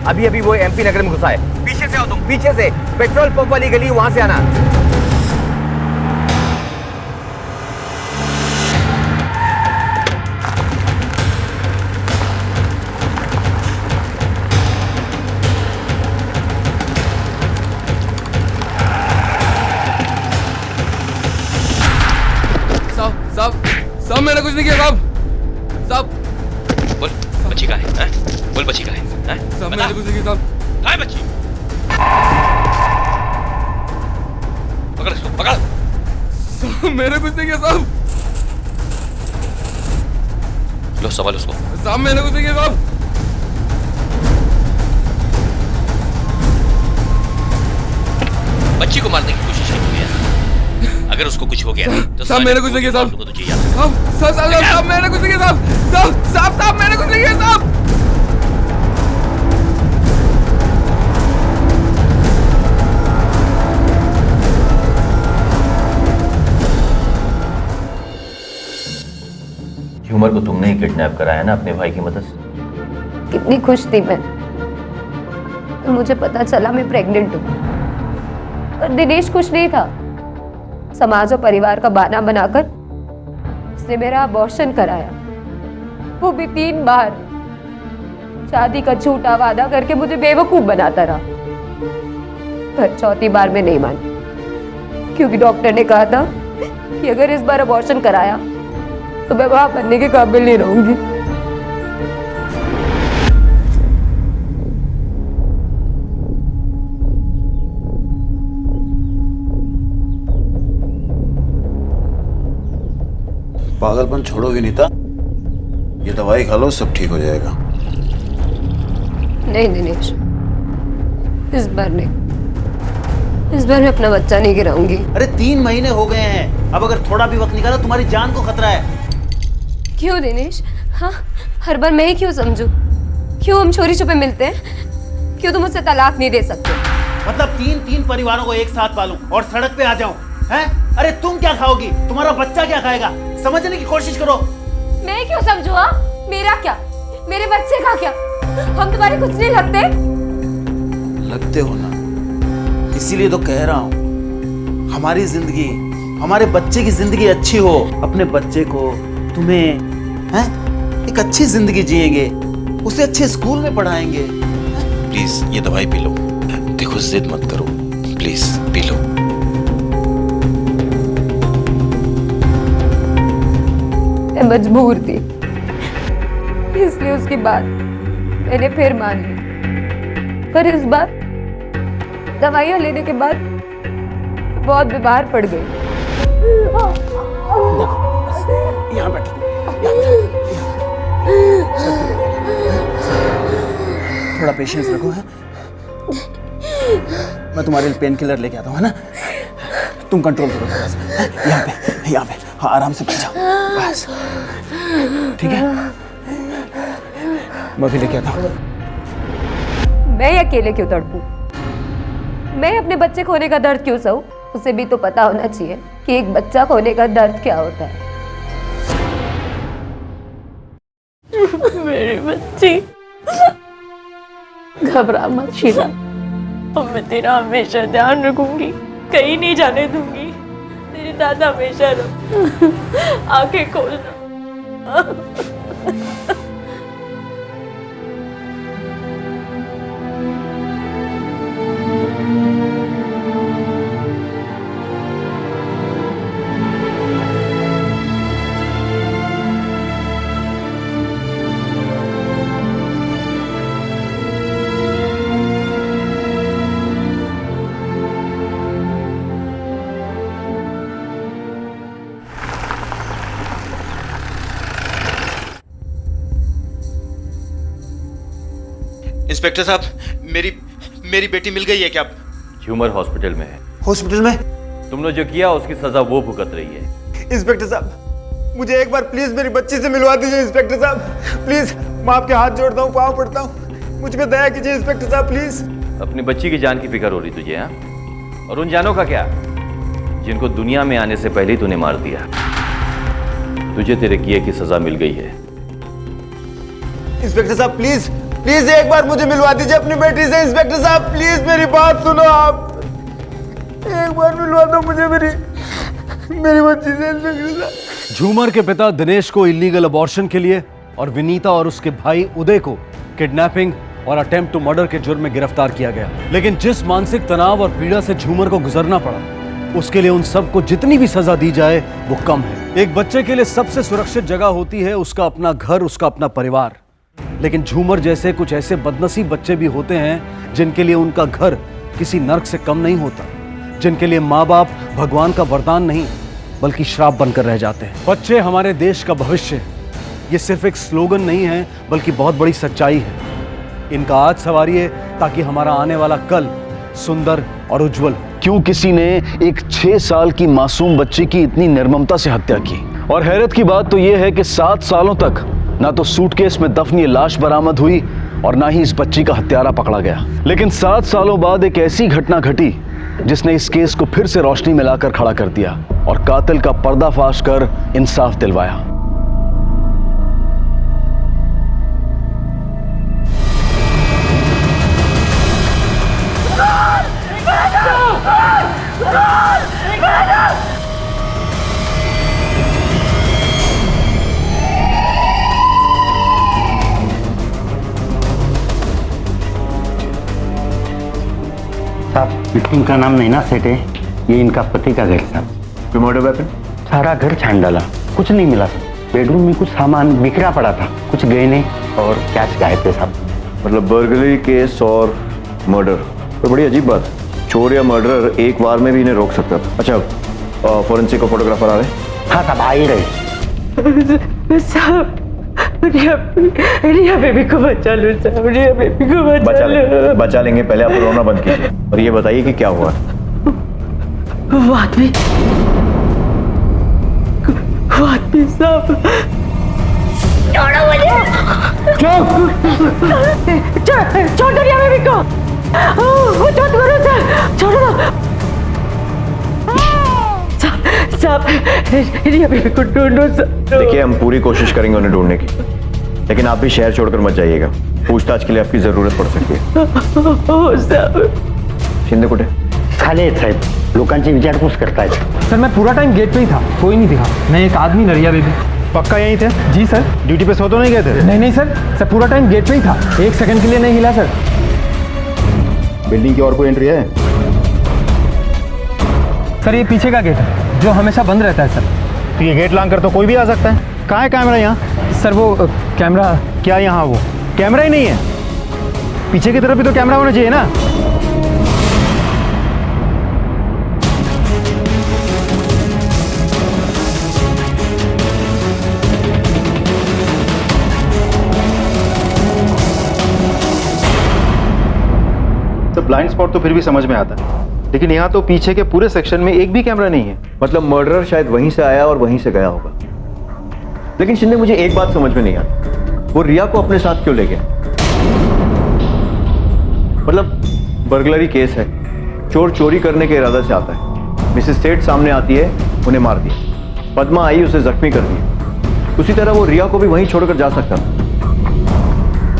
अभी अभी वो एमपी नगर में घुसा है। पीछे से आओ तुम, पीछे से, पेट्रोल पंप वाली गली, वहां से आना। साहब मैंने कुछ नहीं किया साहब। बोल बच्ची का है? बोल बच्ची का है? साहब मैंने कुछ नहीं किया साहब। कहाँ है बच्ची? पकड़ इसको, पकड़। साहब मैंने कुछ नहीं किया साहब। लो सवाल उसको। साहब मैंने कुछ नहीं किया साहब। बच्ची को मारने की कोशिश नहीं की है। अगर उसको कुछ हो गया तो साहब मैंने कुछ नहीं किया साहब। तुझे याद साहब मैंने कुछ नहीं किया साहब। साहब मैंने कुछ नहीं किया साहब। झूमर को तुमने ही किडनैप कराया ना अपने भाई की मदद से? कितनी खुश थी मैं तो मुझे पता चला मैं प्रेग्नेंट हूँ। और दिनेश खुश नहीं था। समाज और परिवार का बहाना बनाकर उसने मेरा अबॉर्शन कराया, वो भी 3 बार। शादी का झूठा वादा करके मुझे बेवकूफ बनाता रहा। पर 4थी बार में नहीं मानी, क्योंकि डॉक्टर ने कहा था कि अगर इस बार अबॉर्शन कराया तो मैं वहां बनने के काबिल नहीं रहूंगी। पागलपन छोड़ो विनीता, ये दवाई खा लो, सब ठीक हो जाएगा। नहीं दिनेश, इस बार नहीं। इस बार मैं अपना बच्चा नहीं गिराऊंगी। अरे 3 महीने हो गए हैं, अब अगर थोड़ा भी वक्त निकाला तुम्हारी जान को खतरा है। क्यों दिनेश? हाँ, हर बार मैं ही क्यों समझूं? क्यों हम चोरी छुपे मिलते हैं? क्यों तुम मुझसे तलाक नहीं दे सकते? मतलब 3 परिवारों को एक साथ पालूं और सड़क पे आ जाऊं, हैं? अरे तुम क्या खाओगी, तुम्हारा बच्चा क्या खाएगा? समझने की कोशिश करो। मैं क्यों समझूं? हाँ, मेरा क्या, मेरे बच्चे का क्या? हम तुम्हारे कुछ नहीं लगते? लगते हो ना, इसीलिए तो कह रहा हूं हमारी जिंदगी, हमारे बच्चे की जिंदगी अच्छी हो। अपने बच्चे को, तुम्हें, हैं, एक अच्छी जिंदगी जिएंगे, उसे अच्छे स्कूल में पढ़ाएंगे। प्लीज ये दवाई पी लो। देखो जिद मत करो, प्लीज पी लो। मैं मजबूर थी, इसलिए उसकी बात मैंने फिर मान ली। पर इस बार दवाइयां लेने के बाद बहुत बीमार पड़ गई। यहाँ बैठो, थोड़ा पेशेंस रखो, है? मैं तुम्हारे लिए पेन किलर लेके आता हूँ, है ना? तुम कंट्रोल करो थोड़ा सा। यहाँ पे हाँ, आराम से बैठ जाओ, बस। ठीक है, मैं भी लेके आता हूँ। मैं अकेले क्यों तड़पूं? मैं अपने बच्चे खोने का दर्द क्यों सहूं? उसे भी तो पता होना चाहिए कि एक बच्चा खोने का दर्द क्या होता है। मेरी बच्ची, घबरा मत शीला, और मैं तेरा हमेशा ध्यान रखूंगी। कहीं नहीं जाने दूंगी, तेरे साथ हमेशा रहूं। आंखें खोलना। इंस्पेक्टर साहब, मेरी बेटी मिल गई है क्या? झूमर हॉस्पिटल में है। हॉस्पिटल में? तुमने जो किया उसकी सजा वो भुगत रही है। इंस्पेक्टर साहब, मुझे एक बार प्लीज मेरी बच्ची से मिलवा दीजिए इंस्पेक्टर साहब, प्लीज। मैं आपके हाथ जोड़ता हूँ, पाँव पड़ता हूँ, मुझ पे दया कीजिए इंस्पेक्टर साहब, प्लीज। अपनी बच्ची की जान की फिक्र हो रही तुझे? हाँ, और उन जानों का क्या जिनको दुनिया में आने से पहले ही तूने मार दिया? तुझे तेरे किए की सजा मिल गई है। इंस्पेक्टर साहब प्लीज, प्लीज एक बार मुझे मिलवा दीजिए अपनी बेटी से। इंस्पेक्टर साहब प्लीज मेरी बात सुनो, आप एक बार मिलवा दो मुझे मेरी बच्ची से। इंस्पेक्टर साहब, झूमर के पिता दिनेश को इलीगल अबॉर्शन के लिए और विनीता और उसके भाई उदय को किडनैपिंग और अटेम्प्ट टू मर्डर के जुर्म में गिरफ्तार किया गया। लेकिन जिस मानसिक तनाव और पीड़ा से झूमर को गुजरना पड़ा, उसके लिए उन सबको जितनी भी सजा दी जाए वो कम है। एक बच्चे के लिए सबसे सुरक्षित जगह होती है उसका अपना घर, उसका अपना परिवार। लेकिन झूमर जैसे कुछ ऐसे बदनसीब बच्चे भी होते हैं जिनके लिए उनका घर किसी नर्क से कम नहीं होता, जिनके लिए माँ बाप भगवान का वरदान नहीं बल्कि श्राप बनकर रह जाते हैं। बच्चे हमारे देश का भविष्य, ये सिर्फ एक स्लोगन नहीं है बल्कि बहुत बड़ी सच्चाई है। इनका आज संवारिए ताकि हमारा आने वाला कल सुंदर और उज्जवल। क्यों किसी ने एक 6 साल की मासूम बच्ची की इतनी निर्ममता से हत्या की? और हैरत की बात तो यह है कि 7 सालों तक ना तो सूटकेस में दफनी लाश बरामद हुई और ना ही इस बच्ची का हत्यारा पकड़ा गया। लेकिन 7 सालों बाद एक ऐसी घटना घटी जिसने इस केस को फिर से रोशनी में लाकर खड़ा कर दिया और कातिल का पर्दाफाश कर इंसाफ दिलवाया। साहब, इनका नाम नहीं ना सेठ है, ये इनका पति का घर साहब। Murder weapon? सारा घर छान डाला, कुछ नहीं मिला साहब। बेडरूम में कुछ सामान बिखरा पड़ा था, कुछ गहने और कैश गायब थे साहब। मतलब बर्गलरी केस और मर्डर, तो बड़ी अजीब बात। चोर या मर्डरर एक बार में भी इन्हें रोक सकता था। अच्छा, फोरेंसिक और फोटोग्राफर आ रहे? हाँ साहब, आ ही रहे साहब। रिया बेबी को बचा लो साहब, रिया बेबी को बचा लो। बचा लेंगे, पहले आप रोना बंद कीजिए और ये बताइए कि क्या हुआ। वो आदमी साहब, छोड़ो मुझे, छोड़ दो रिया बेबी को, वो छोड़ करो सर, छोड़ो साहब, रिया बेबी को ढूंढो सर। देखिए, हम पूरी कोशिश करेंगे उन्हें ढूंढने की, लेकिन आप भी शहर छोड़कर मत जाइएगा। पूछताछ के लिए आपकी जरूरत पड़ सकती है। शिंदे कुठे? खाली साहेब, लोकांची विचारपूस करतायत। सर मैं पूरा टाइम गेट पे ही था, कोई नहीं दिखा। मैं एक आदमी न रिया बेबी। पक्का यहीं थे? जी सर। ड्यूटी पे सो तो नहीं गए थे? नहीं सर पूरा टाइम गेट पे ही था, 1 सेकंड के लिए नहीं हिला सर। बिल्डिंग की और कोई एंट्री है? सर ये पीछे का गेट है जो हमेशा बंद रहता है सर। तो ये गेट लांग कर तो कोई भी आ सकता है। कहाँ है कैमरा यहाँ? सर वो कैमरा क्या यहाँ? वो कैमरा ही नहीं है, पीछे की तरफ भी तो कैमरा होना चाहिए ना। ब्लाइंड स्पॉट तो फिर भी समझ में आता है, लेकिन यहाँ तो पीछे के पूरे सेक्शन में एक भी कैमरा नहीं है। मतलब मर्डरर शायद वहीं से आया और वहीं से गया होगा। लेकिन शिंदे, मुझे एक बात समझ में नहीं आती, वो रिया को अपने साथ क्यों ले गया? मतलब बर्गलरी केस है, चोर चोरी करने के इरादा से आता है, मिसेस सेठ सामने आती है, उन्हें मार दिया, पद्मा आई उसे जख्मी कर दिया। उसी तरह वो रिया को भी वहीं छोड़कर जा सकता था।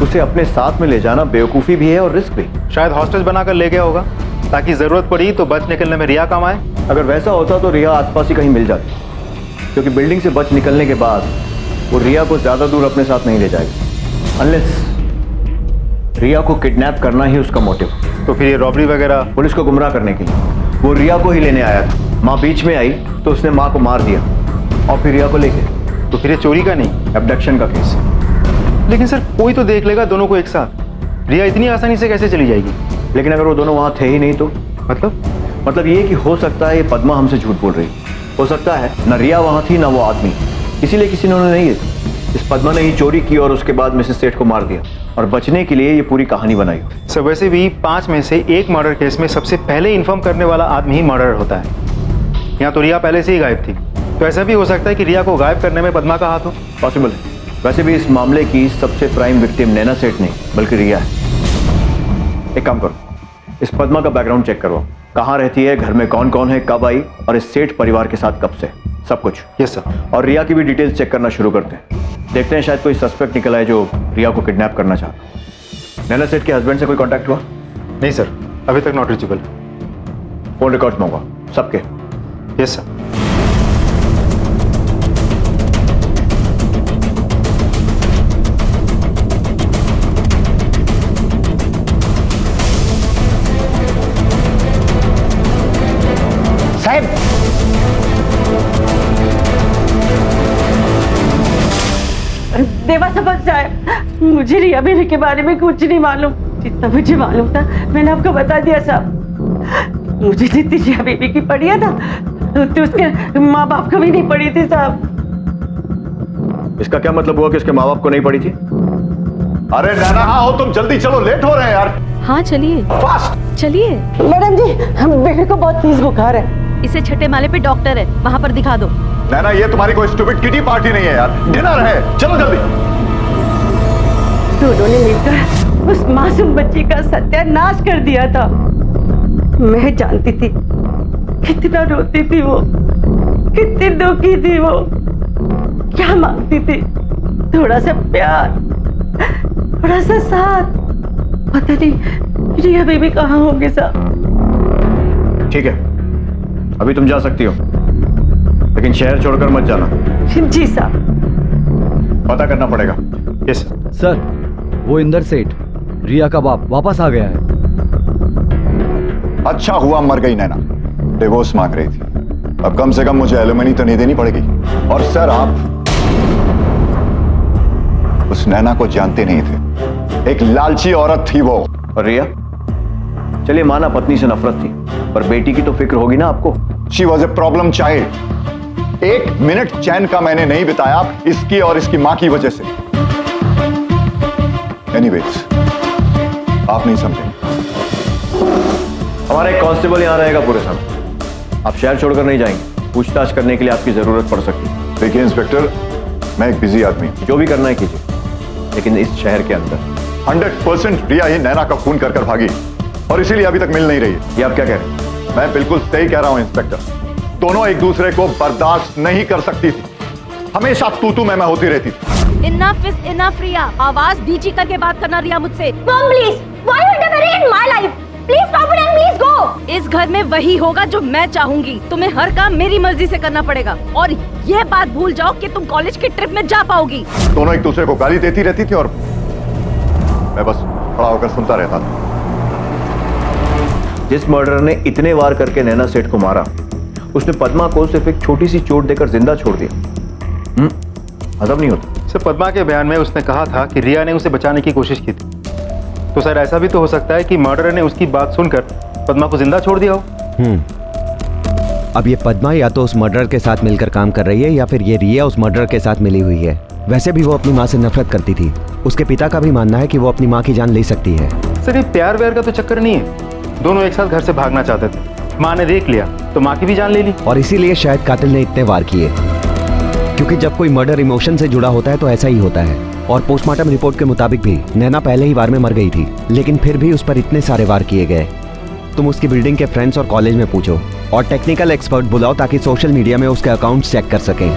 उसे अपने साथ में ले जाना बेवकूफ़ी भी है और रिस्क भी। शायद हॉस्टेज बनाकर ले गया होगा ताकि जरूरत पड़ी तो बच निकलने में रिया काम आए। अगर वैसा होता तो रिया आसपास ही कहीं मिल जाती, क्योंकि बिल्डिंग से बच निकलने के बाद वो रिया को ज्यादा दूर अपने साथ नहीं ले जाएगी, अनलेस रिया को किडनैप करना ही उसका मोटिव। तो फिर ये रॉबरी वगैरह पुलिस को गुमराह करने के लिए वो रिया को ही लेने आया था। माँ बीच में आई तो उसने माँ को मार दिया और फिर रिया को लेके। तो फिर ये चोरी का नहीं, एब्डक्शन का केस। लेकिन सर कोई तो देख लेगा दोनों को एक साथ। रिया इतनी आसानी से कैसे चली जाएगी? लेकिन अगर वो दोनों वहां थे ही नहीं तो मतलब ये कि हो सकता है ये पद्मा हमसे झूठ बोल रही, हो सकता है ना रिया वहां थी ना वो आदमी, इसीलिए किसी ने उन्हें नहीं, इस पद्मा ने ही चोरी की और उसके बाद मिसेस सेठ को मार दिया और बचने के लिए ये पूरी कहानी बनाई। सर वैसे भी 5 में से एक मर्डर केस में सबसे पहले इन्फॉर्म करने वाला आदमी ही मर्डर होता है। यहाँ तो रिया पहले से ही गायब थी, तो ऐसा भी हो सकता है कि रिया को गायब करने में पद्मा का हाथ हो। पॉसिबल है। वैसे भी इस मामले की सबसे प्राइम विक्टिम नैना सेठ नहीं बल्कि रिया है। एक काम करो, इस पद्मा का बैकग्राउंड चेक करो, कहाँ रहती है, घर में कौन कौन है, कब आई और इस सेठ परिवार के साथ कब से, सब कुछ। Yes sir. और रिया की भी डिटेल्स चेक करना शुरू करते हैं, देखते हैं शायद कोई सस्पेक्ट निकल आए जो रिया को किडनैप करना चाहता। नैना सेठ के हस्बैंड से कोई कांटेक्ट हुआ? नहीं सर, अभी तक नॉट रीचेबल। फोन रिकॉर्ड्स मंगवा सबके। Yes sir. साहब देवा समझ जाए, मुझे रिया बेबी के बारे में कुछ नहीं मालूम। जितना मुझे मालूम था मैंने आपको बता दिया साहब। मुझे जितनी रिया बेबी की पड़ी है ना उतनी उसके माँ बाप को भी नहीं पड़ी थी साहब। इसका क्या मतलब हुआ कि उसके माँ बाप को नहीं पड़ी थी? अरे नैना हाँ हो तुम, जल्दी चलो, लेट हो रहे हैं यार। हाँ चलिए, फास्ट चलिए। मैडम जी हम बेबी को बहुत तेज बुखार है, इसे छठे माले पे डॉक्टर है, वहाँ पर दिखा दो। नैना ये तुम्हारी कोई स्टूपिड किटी पार्टी नहीं है यार, डिनर है, चलो जल्दी। दोनों ने मिलकर उस मासूम बच्ची का सत्यानाश कर दिया था। मैं जानती थी कितना रोती थी वो, कितनी दुखी थी वो, क्या मांगती थी, थोड़ा सा प्यार, थोड़ा सा साथ। पता नहीं रिया बेबी कहाँ होगी साहब। ठीक है अभी तुम जा सकती हो, लेकिन शहर छोड़कर मत जाना। जी साहब। पता करना पड़ेगा। यस सर, वो इंदर सेठ रिया का बाप वापस आ गया है। अच्छा हुआ मर गई नैना, डिवोर्स मांग रही थी, अब कम से कम मुझे एलिमनी तो नहीं देनी पड़ेगी। और सर आप उस नैना को जानते नहीं थे, एक लालची औरत थी वो। और रिया? चलिए माना पत्नी से नफरत थी, पर बेटी की तो फिक्र होगी ना आपको। She was a problem child. 1 minute चैन का मैंने नहीं बिताया इसकी और इसकी मां की वजह से। एनीवेज आप नहीं समझे। हमारा एक कांस्टेबल यहाँ रहेगा पूरे समय, आप शहर छोड़कर नहीं जाएंगे, पूछताछ करने के लिए आपकी जरूरत पड़ सकती है। देखिए इंस्पेक्टर, मैं एक बिजी आदमी, जो भी करना है कीजिए, लेकिन इस शहर के अंदर। 100% रिया ही नैना का खून कर भागी और इसीलिए अभी तक मिल नहीं रही है। ये आप क्या कह रहे हैं? मैं बिल्कुल सही कह रहा हूं इंस्पेक्टर, दोनों एक दूसरे को बर्दाश्त नहीं कर सकती थी, हमेशा तू मैं होती रहती थी। इनफ इज इनफ रिया, आवाज डीजी करके बात करना रिया मुझसे। Mom please, why you interfering in my life? Please stop it and please go. इस घर में वही होगा जो मैं चाहूंगी, तुम्हें हर काम मेरी मर्जी से करना पड़ेगा। और ये बात भूल जाओ कि तुम कॉलेज की ट्रिप में जा पाओगी। दोनों एक दूसरे को गाली देती रहती थी और मैं बस खड़ा होकर सुनता रहता था। जिस मर्डरर ने इतने वार करके नैना सेठ को मारा, उसने पद्मा को सिर्फ एक छोटी सी चोट देकर जिंदा छोड़ दिया। हजम नहीं होता। सर पद्मा के बयान में उसने कहा था कि रिया ने उसे बचाने की कोशिश की थी, तो सर ऐसा भी तो हो सकता है कि मर्डरर ने उसकी बात सुनकर पद्मा को जिंदा छोड़ दिया हो। अब ये पद्मा या तो उस मर्डरर के साथ मिलकर काम कर रही है या फिर ये रिया उस मर्डरर के साथ मिली हुई है। वैसे भी वो अपनी माँ से नफरत करती थी, उसके पिता का भी मानना है कि वो अपनी माँ की जान ले सकती है। सर ये प्यार व्यार का तो चक्कर नहीं है, दोनों एक साथ घर से भागना चाहते थे, माँ ने देख लिया तो माँ की भी जान ले ली। और इसीलिए शायद कातिल ने इतने वार किए, क्योंकि जब कोई मर्डर इमोशन से जुड़ा होता है तो ऐसा ही होता है। और पोस्टमार्टम रिपोर्ट के मुताबिक भी नैना पहले ही वार में मर गई थी, लेकिन फिर भी उस पर इतने सारे वार किए गए। तुम उसकी बिल्डिंग के फ्रेंड्स और कॉलेज में पूछो और टेक्निकल एक्सपर्ट बुलाओ ताकि सोशल मीडिया में उसके अकाउंट चेक कर सकें।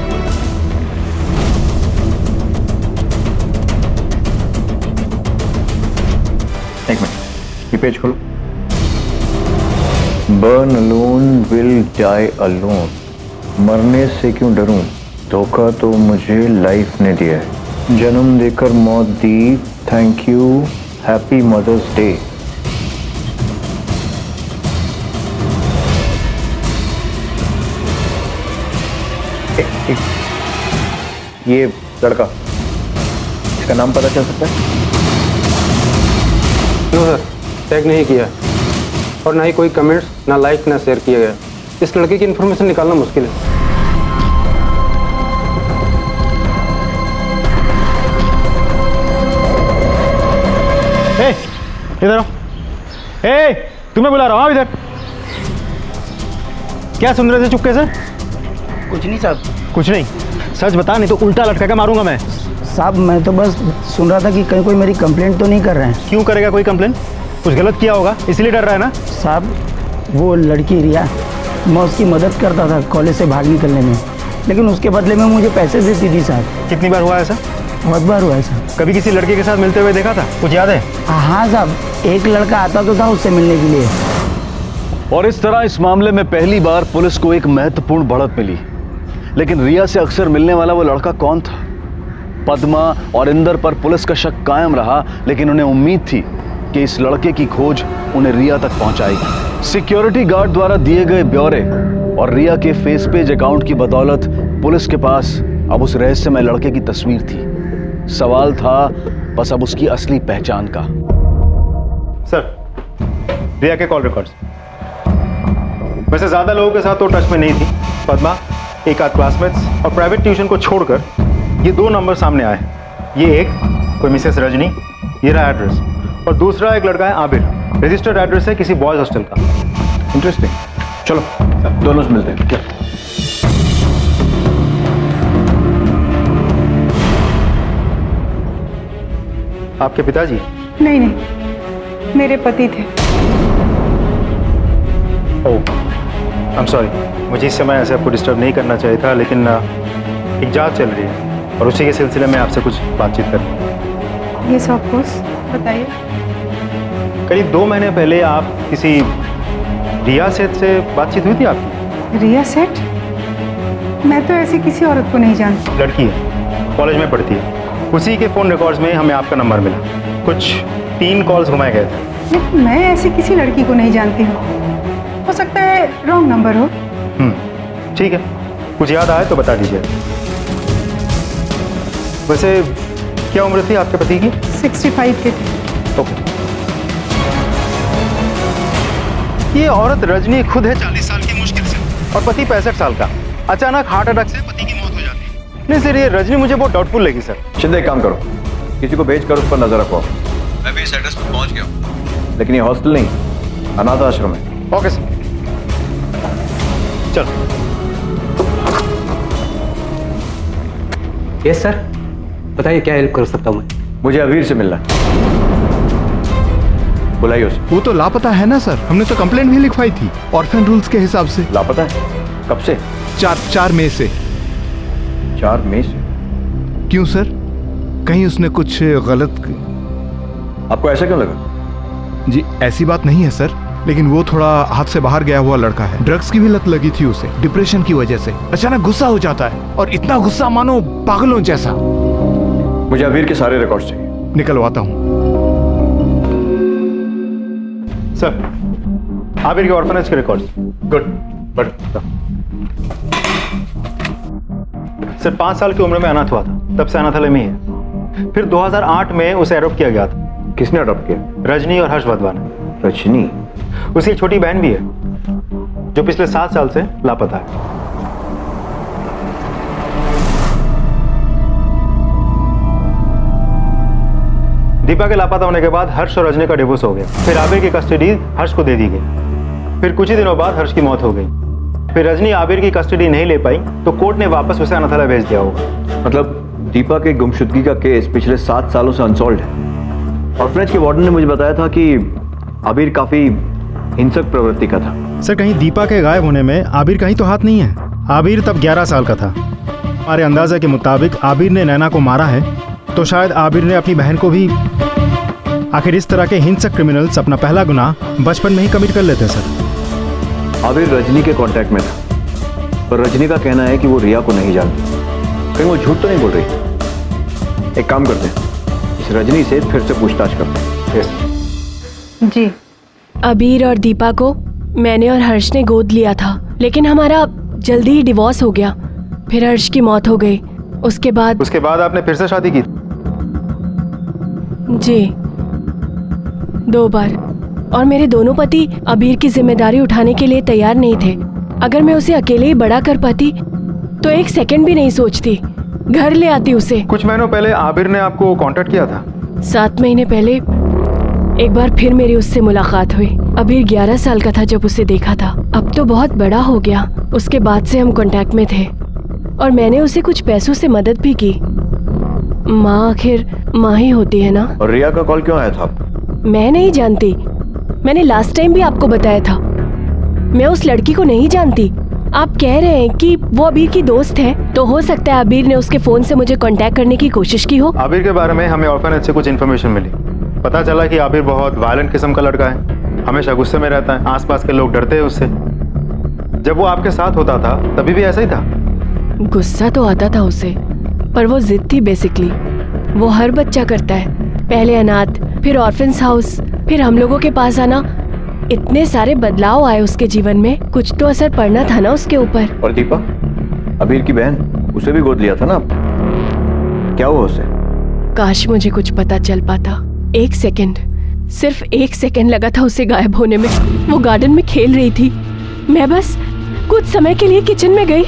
एक मिनट, ये पेज खोलो। Born alone will die alone. मरने से क्यों डरूं? धोखा तो मुझे लाइफ ने दिया है, जन्म देकर मौत दी। Thank you, happy mother's day. ये लड़का, इसका नाम पता चल सकता है? नो सर, टैग नहीं किया और ना ही कोई कमेंट्स, ना लाइक, ना शेयर किया गया। इस लड़के की इन्फॉर्मेशन निकालना मुश्किल है। इधर आओ। ए, तुम्हें बुला रहा हूँ इधर। क्या सुन रहे थे चुपके से? कुछ नहीं साहब। कुछ नहीं? सच बता, नहीं तो उल्टा लटका के मारूंगा मैं। साहब मैं तो बस सुन रहा था कि कहीं कोई मेरी कंप्लेंट तो नहीं कर रहे हैं। क्यों करेगा कोई कंप्लेंट? कुछ गलत किया होगा इसलिए डर रहा है ना? साहब वो लड़की रिया, मैं उसकी मदद करता था कॉलेज से भाग निकलने में, लेकिन उसके बदले में मुझे पैसे देती थी साहब। कितनी बार हुआ ऐसा? बहुत बार हुआ है साहब। कभी किसी लड़के के साथ मिलते हुए देखा था? कुछ याद है? हाँ साहब, एक लड़का आता तो था उससे मिलने के लिए। और इस तरह इस मामले में पहली बार पुलिस को एक महत्वपूर्ण बढ़त मिली। लेकिन रिया से अक्सर मिलने वाला वो लड़का कौन था? पद्मा और इंदर पर पुलिस का शक कायम रहा, लेकिन उन्हें उम्मीद थी कि इस लड़के की खोज उन्हें रिया तक पहुंचाएगी। सिक्योरिटी गार्ड द्वारा दिए गए ब्यौरे और रिया के फेस पेज अकाउंट की बदौलत पुलिस के पास अब उस रहस्यमय लड़के की तस्वीर थी। सवाल था बस अब उसकी असली पहचान का। सर, रिया के कॉल रिकॉर्ड्स। वैसे ज्यादा लोगों के साथ तो टच में नहीं थी। पद्मा, एक आध क्लासमेट्स और प्राइवेट ट्यूशन को छोड़कर ये 2 नंबर सामने आए। ये एक कोई मिसेस रजनी, ये रहा एड्रेस, और दूसरा एक लड़का है आबिर, रजिस्टर्ड एड्रेस है किसी बॉयज हॉस्टल का। इंटरेस्टिंग। चलो दोनों से मिलते हैं। आपके पिताजी? नहीं नहीं, मेरे पति थे। ओह, आई एम सॉरी, मुझे इस समय ऐसे आपको डिस्टर्ब नहीं करना चाहिए था, लेकिन एक जांच चल रही है और उसी के सिलसिले में आपसे कुछ बातचीत करनी। ये सब कुछ बताइए। करीब 2 महीने पहले आप किसी रिया सेठ से बातचीत हुई थी आपकी? रिया सेठ? मैं तो ऐसी किसी औरत को नहीं जानती। लड़की है, कॉलेज में पढ़ती है। उसी के फ़ोन रिकॉर्ड्स में हमें आपका नंबर मिला। कुछ 3 कॉल्स घुमाए गए थे। लेकिन मैं ऐसी किसी लड़की को नहीं जानती हूँ। हो सकता है रॉन्ग नंबर हो। ठीक है, कुछ याद आए तो बता दीजिए। वैसे क्या उम्र थी आपके पति की? 65 के थे। ओके। ये औरत रजनी खुद है 40 साल की मुश्किल से, और पति 65 साल का। अचानक हार्ट अटैक से पति की मौत हो जाती है। नहीं सर, ये रजनी मुझे बहुत डाउटफुल लगी सर। शिंदे, एक काम करो, किसी को भेज कर उस पर नजर रखो। मैं भी इस एड्रेस पर पहुंच गया हूं, लेकिन ये हॉस्टल नहीं, अनाथ आश्रम है। ओके सर, चलो। यस सर, बताइए क्या हेल्प कर सकता हूँ मैं? मुझे अवीर से मिलना है, बुलाइए उसे। वो तो लापता है ना सर, हमने तो कंप्लेंट भी लिखवाई थी ऑर्फन रूल्स के हिसाब से। लापता है? कब से? 4 मई से। 4 मई से? क्यों सर, कहीं उसने कुछ गलत? आपको ऐसा क्यों लगा? जी ऐसी बात नहीं है सर, लेकिन वो थोड़ा हाथ से बाहर गया हुआ लड़का है। ड्रग्स की भी लत लगी थी उसे, डिप्रेशन की वजह से। अचानक गुस्सा हो जाता है, और इतना गुस्सा मानो पागलों जैसा। मुझे अवीर के सारे रिकॉर्ड्स चाहिए। निकलवाता हूँ सर। आबिर के ऑर्फनेज के रिकॉर्ड्स। गुड, बट सर 5 साल की उम्र में अनाथ हुआ था, तब से अनाथालय में ही है। फिर 2008 में उसे अडॉप्ट किया गया था। किसने अडॉप्ट किया? रजनी और हर्ष वाधवा ने। रजनी? उसकी एक छोटी बहन भी है जो पिछले 7 साल से लापता है। दीपा के लापता होने के बाद हर्ष और रजनी का डिवोर्स हो गया। फिर आबिर की कस्टडी हर्ष को दे दी गई। फिर कुछ ही दिनों बाद हर्ष की मौत हो गई। फिर रजनी आबिर की कस्टडी नहीं ले पाई तो कोर्ट ने वापस उसे अनाथालय भेज दिया होगा। मतलब दीपा के गुमशुदगी का केस पिछले 7 सालों से अनसॉल्व्ड है। ऑर्फनेज के वार्डन ने मुझे बताया था कि आबिर काफी हिंसक प्रवृत्ति का था। सर कहीं दीपा के गायब होने में आबिर का ही तो हाथ नहीं है। आबिर तब 11 साल का था। हमारे अंदाजा के मुताबिक आबिर ने नैना को मारा है, तो शायद आबिर ने अपनी बहन को भी। आखिर इस तरह के हिंसक क्रिमिनल्स अपना पहला गुनाह बचपन में ही कमिट कर लेते हैं सर। आबिर रजनी के कांटेक्ट में था, पर रजनी का कहना है कि वो रिया को नहीं जानती। कहीं वो झूठ तो नहीं बोल रही? एक काम करते हैं, इस रजनी से फिर से पूछताछ करते हैं। यस जी। अबीर और दीपा को मैंने और हर्ष ने गोद लिया था, लेकिन हमारा जल्दी ही डिवोर्स हो गया। फिर हर्ष की मौत हो गई। उसके बाद आपने फिर से शादी की? जी, 2 बार। और मेरे दोनों पति अबीर की जिम्मेदारी उठाने के लिए तैयार नहीं थे। अगर मैं उसे अकेले ही बड़ा कर पाती तो 1 सेकंड भी नहीं सोचती, घर ले आती उसे। कुछ महीनों पहले आबिर ने आपको कांटेक्ट किया था? 7 महीने पहले एक बार फिर मेरी उससे मुलाकात हुई। अबीर 11 साल का था जब उसे देखा था। अब तो बहुत बड़ा हो गया। उसके बाद से हम कांटेक्ट में थे और मैंने उसे कुछ पैसों से मदद भी की। माँ आखिर माँ ही होती है ना। और रिया का कॉल क्यों आया था? मैं नहीं जानती। मैंने लास्ट टाइम भी आपको बताया था, मैं उस लड़की को नहीं जानती। आप कह रहे हैं कि वो अबीर की दोस्त है, तो हो सकता है अबीर ने उसके फोन से मुझे कांटेक्ट करने की कोशिश की हो। आबिर के बारे में हमें ऑर्फनेज से कुछ इन्फॉर्मेशन मिली। पता चला कि आबिर बहुत वायलेंट किस्म का लड़का है, हमेशा गुस्से में रहता है, आसपास के लोग डरते हैं उससे। जब वो आपके साथ होता था तभी भी ऐसा ही था? गुस्सा तो आता था उसे, पर वो जिद थी बेसिकली। वो हर बच्चा करता है, पहले अनाथ, फिर ऑर्फन्स हाउस, फिर हम लोगों के पास आना। इतने सारे बदलाव आए उसके जीवन में, कुछ तो असर पड़ना था ना उसके ऊपर। और दीपा, अबीर की बहन, उसे भी गोद लिया था ना? क्या हुआ उसे? काश मुझे कुछ पता चल पाता। 1 सेकंड, सिर्फ 1 सेकंड लगा था उसे गायब होने में। वो गार्डन में खेल रही थी, मैं बस कुछ समय के लिए किचन में गई,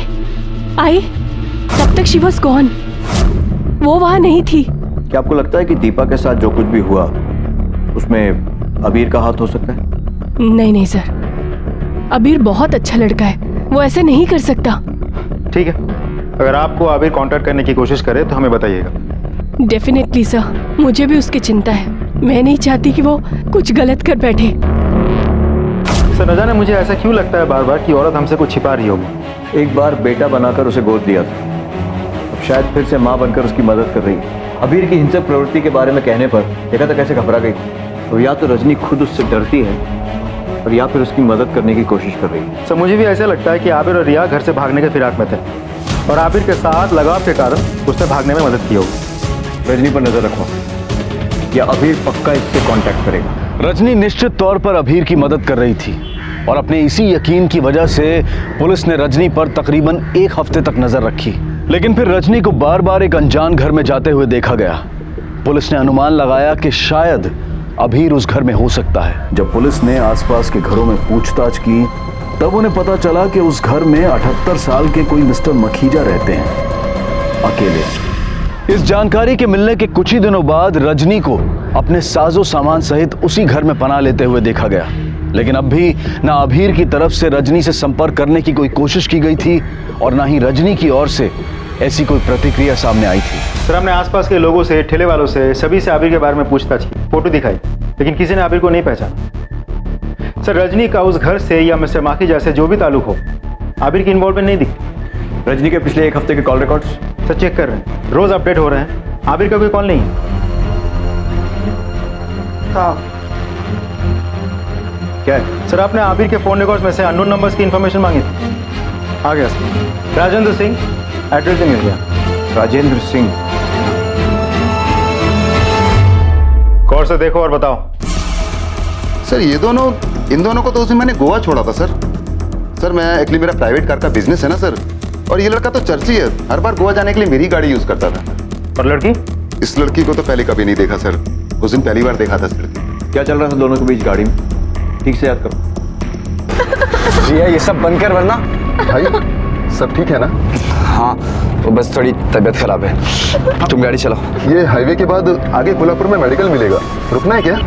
आई, तब तक शी वाज गॉन। वो वहां नहीं थी। क्या आपको लगता है कि दीपा के साथ जो कुछ भी हुआ उसमें अबीर का हाथ हो सकता है? नहीं सर, अबीर बहुत अच्छा लड़का है, वो ऐसे नहीं कर सकता। ठीक है, अगर आपको आबिर कांटेक्ट करने की कोशिश करे तो हमें बताइएगा। डेफिनेटली सर, मुझे भी उसकी चिंता है। मैं नहीं चाहती कि वो कुछ गलत कर बैठे। सर, न जाने मुझे ऐसा क्यों लगता है बार बार कि औरत हमसे कुछ छिपा रही होगी। एक बार बेटा बनाकर उसे गोद लिया था, अब शायद फिर से माँ बनकर उसकी मदद कर रही है। अबीर की हिंसक प्रवृत्ति के बारे में कहने पर देखा था कैसे घबरा गई। तो या तो रजनी खुद उससे डरती है और या फिर उसकी मदद करने की कोशिश कर रही है। सर, मुझे भी ऐसा लगता है कि आबिर और रिया घर से भागने के फिराक में थे और आबिर के साथ लगाव के कारण उसने भागने में मदद की होगी। रजनी पर नजर रखो, या अबीर पक्का इससे कांटेक्ट करेगा। रजनी निश्चित तौर पर अबीर की मदद कर रही थी और अपने इसी यकीन की वजह से पुलिस ने रजनी पर तकरीबन 1 हफ्ते तक नजर रखी। लेकिन फिर रजनी को बार बार एक अनजान घर में जाते हुए देखा गया। पुलिस ने अनुमान लगाया कि शायद अबीर उस घर में हो सकता है। जब पुलिस ने आसपास के घरों में पूछताछ की तब उन्हें पता चला कि उस घर में 78 साल के कोई मिस्टर मखीजा रहते हैं, अकेले। इस जानकारी के मिलने के कुछ ही दिनों बाद रजनी को अपने साजो सामान सहित उसी घर में पनाह लेते हुए देखा गया। लेकिन अब भी ना अबीर की तरफ से रजनी से संपर्क करने की कोई कोशिश की गई थी और ना ही रजनी की ओर से ऐसी कोई प्रतिक्रिया सामने आई थी। सर, हमने आसपास के लोगों से, ठेले वालों से, सभी से आबिर के बारे में पूछताछ की, फोटो दिखाई, लेकिन किसी ने आबिर को नहीं पहचाना। सर, रजनी का उस घर से या मिस्टर माखीजा से जो भी ताल्लुक हो, आबिर की इन्वॉल्वमेंट नहीं दिखती। रजनी के पिछले 1 हफ्ते के कॉल रिकॉर्ड्स सर चेक कर रहे हैं, रोज अपडेट हो रहे हैं, आबिर का कोई कॉल नहीं है। क्या है सर? आपने आबिर के फोन रिकॉर्ड्स में से अननोन नंबर्स की इंफॉर्मेशन मांगी थी। आ गया सर। राजेंद्र सिंह, एड्रेस मिल गया। राजेंद्र सिंह, गौर से देखो और बताओ। सर, इन दोनों को तो उस दिन मैंने गोवा छोड़ा था सर। मैं एक्चुअली मेरा प्राइवेट कार का बिजनेस है ना सर, और ये लड़का तो चर्ची है, हर बार गोवा जाने के लिए मेरी गाड़ी यूज करता था। और लड़की? इस लड़की को तो पहले कभी नहीं देखा सर, उस दिन पहली बार देखा था सर। क्या चल रहा था दोनों के बीच गाड़ी में? ठीक से याद करो। रिया, ये सब बंद कर, वरना भाई सब ठीक है ना? हाँ, वो बस थोड़ी तबीयत खराब है। तुम गाड़ी चलाओ। ये हाईवे के बाद आगे कोल्हापुर में मेडिकल मिलेगा, रुकना है क्या?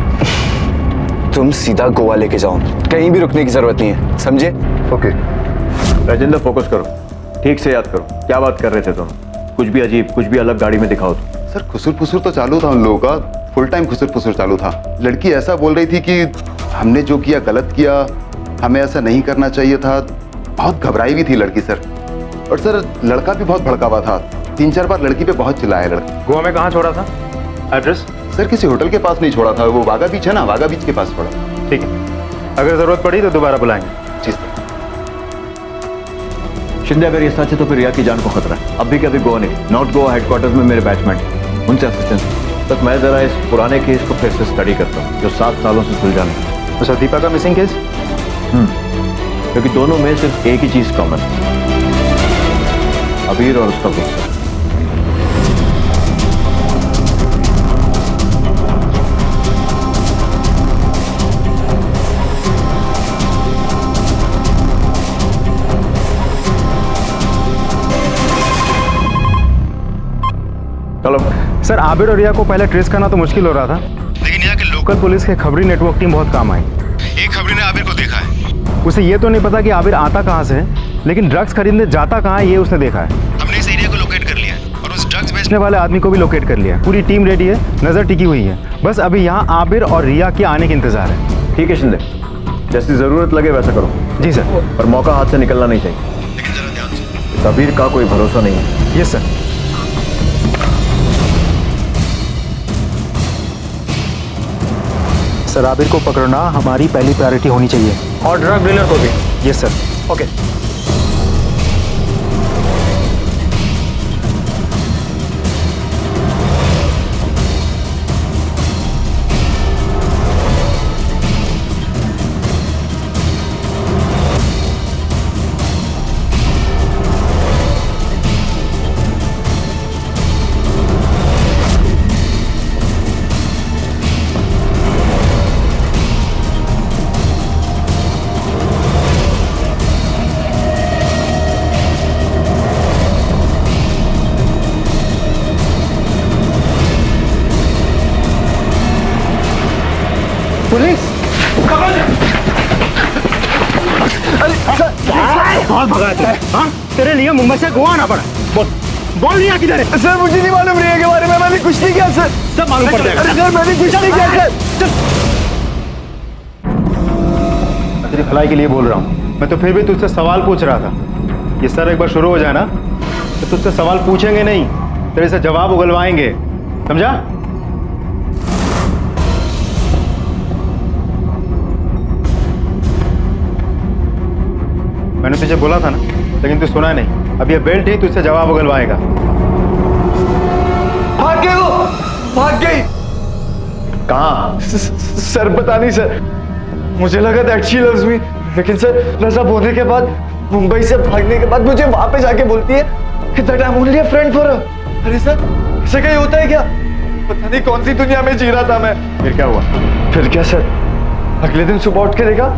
तुम सीधा गोवा लेके जाओ, कहीं भी रुकने की जरूरत नहीं है, समझे? ओके। राजेंद्र, फोकस करो, ठीक से याद करो, क्या बात कर रहे थे तुम? कुछ भी अजीब, कुछ भी अलग गाड़ी में दिखाओ तो। सर, खुसुर फुसुर तो चालू था उन लोगों का, फुल टाइम खुसुर फुसुर चालू था। लड़की ऐसा बोल रही थी कि हमने जो किया गलत किया, हमें ऐसा नहीं करना चाहिए था। बहुत घबराई भी थी लड़की सर, और सर लड़का भी बहुत भड़का हुआ था। 3-4 बार लड़की पे बहुत चिल्लाया लड़का। गोवा में कहाँ छोड़ा था? एड्रेस? सर, किसी होटल के पास नहीं छोड़ा था, वो वागा बीच है ना, वागा बीच के पास छोड़ा। ठीक है, अगर जरूरत पड़ी तो दोबारा बुलाएंगे। जी सर। शिंदे अगर ये सच है तो फिर रिया की जान को खतरा है। अभी के अभी गोवा नहीं, नॉर्थ गोवा हेडक्वार्टर्स में मेरे बैचमेंट, उनसे असिस्टेंस तक मैं जरा इस पुराने केस को फिर से स्टडी करता हूँ जो 7 सालों से सुलझा नहीं। तो दीपा का मिसिंग केस? क्योंकि दोनों में सिर्फ एक ही चीज कॉमन, अबीर और उसका गुस्सा। चलो सर, आबिर और रिया को पहले ट्रेस करना तो मुश्किल हो रहा था, लेकिन यहाँ के लोकल पुलिस के खबरी नेटवर्क टीम बहुत काम आई। एक खबरी ने आबिर को देखा है, उसे ये तो नहीं पता कि आबिर आता कहाँ से है, लेकिन ड्रग्स खरीदने जाता कहाँ है ये उसने देखा है। हमने इस एरिया को लोकेट कर लिया है और उस ड्रग्स बेचने वाले आदमी को भी लोकेट कर लिया है। पूरी टीम रेडी है, नजर टिकी हुई है, बस अभी यहाँ आबिर और रिया के आने के इंतजार है। ठीक है शिंदे, जैसी जरूरत लगे वैसा करो। जी सर। पर मौका हाथ से निकलना नहीं चाहिए, लेकिन जरा ध्यान से। अबीर का कोई भरोसा नहीं है। Yes sir. सर, आबिर को पकड़ना हमारी पहली प्रायोरिटी होनी चाहिए, और ड्रग डीलर को भी। Yes sir. ओके। पुलिस कौन भगा है? हाँ? तेरे लिए मुंबई से गोवा आना पड़ा। बोल रिया किधर है? सर मुझे नहीं मालूम रिया के बारे में, मैंने कुछ नहीं किया सर। सब मालूम पड़ जाएगा। अरे सर मैंने कुछ नहीं किया सर। तेरी भलाई के लिए बोल रहा हूँ, मैं तो फिर भी तुझसे सवाल पूछ रहा था। ये सर एक बार शुरू हो जाए ना तो तुझसे सवाल पूछेंगे नहीं, तेरे से जवाब उगलवाएंगे, समझा? मैंने तुझे बोला था ना, लेकिन तू सुना नहीं। अब ये बेल्ट ही तुझसे जवाब उगलवाएगा। भाग गई वो, भाग गई। कहाँ? सर पता नहीं सर, मुझे लगा दैट शी लव्स मी, लेकिन सर नशा होने के बाद, मुंबई से भागने के बाद मुझे वहां पे जाके बोलती है कि that I am only a friend for her. अरे सर ऐसा कहीं होता है क्या? पता नहीं कौन सी दुनिया में जी रहा था मैं। फिर क्या हुआ? फिर क्या सर, अगले दिन सुबह उठ के देखा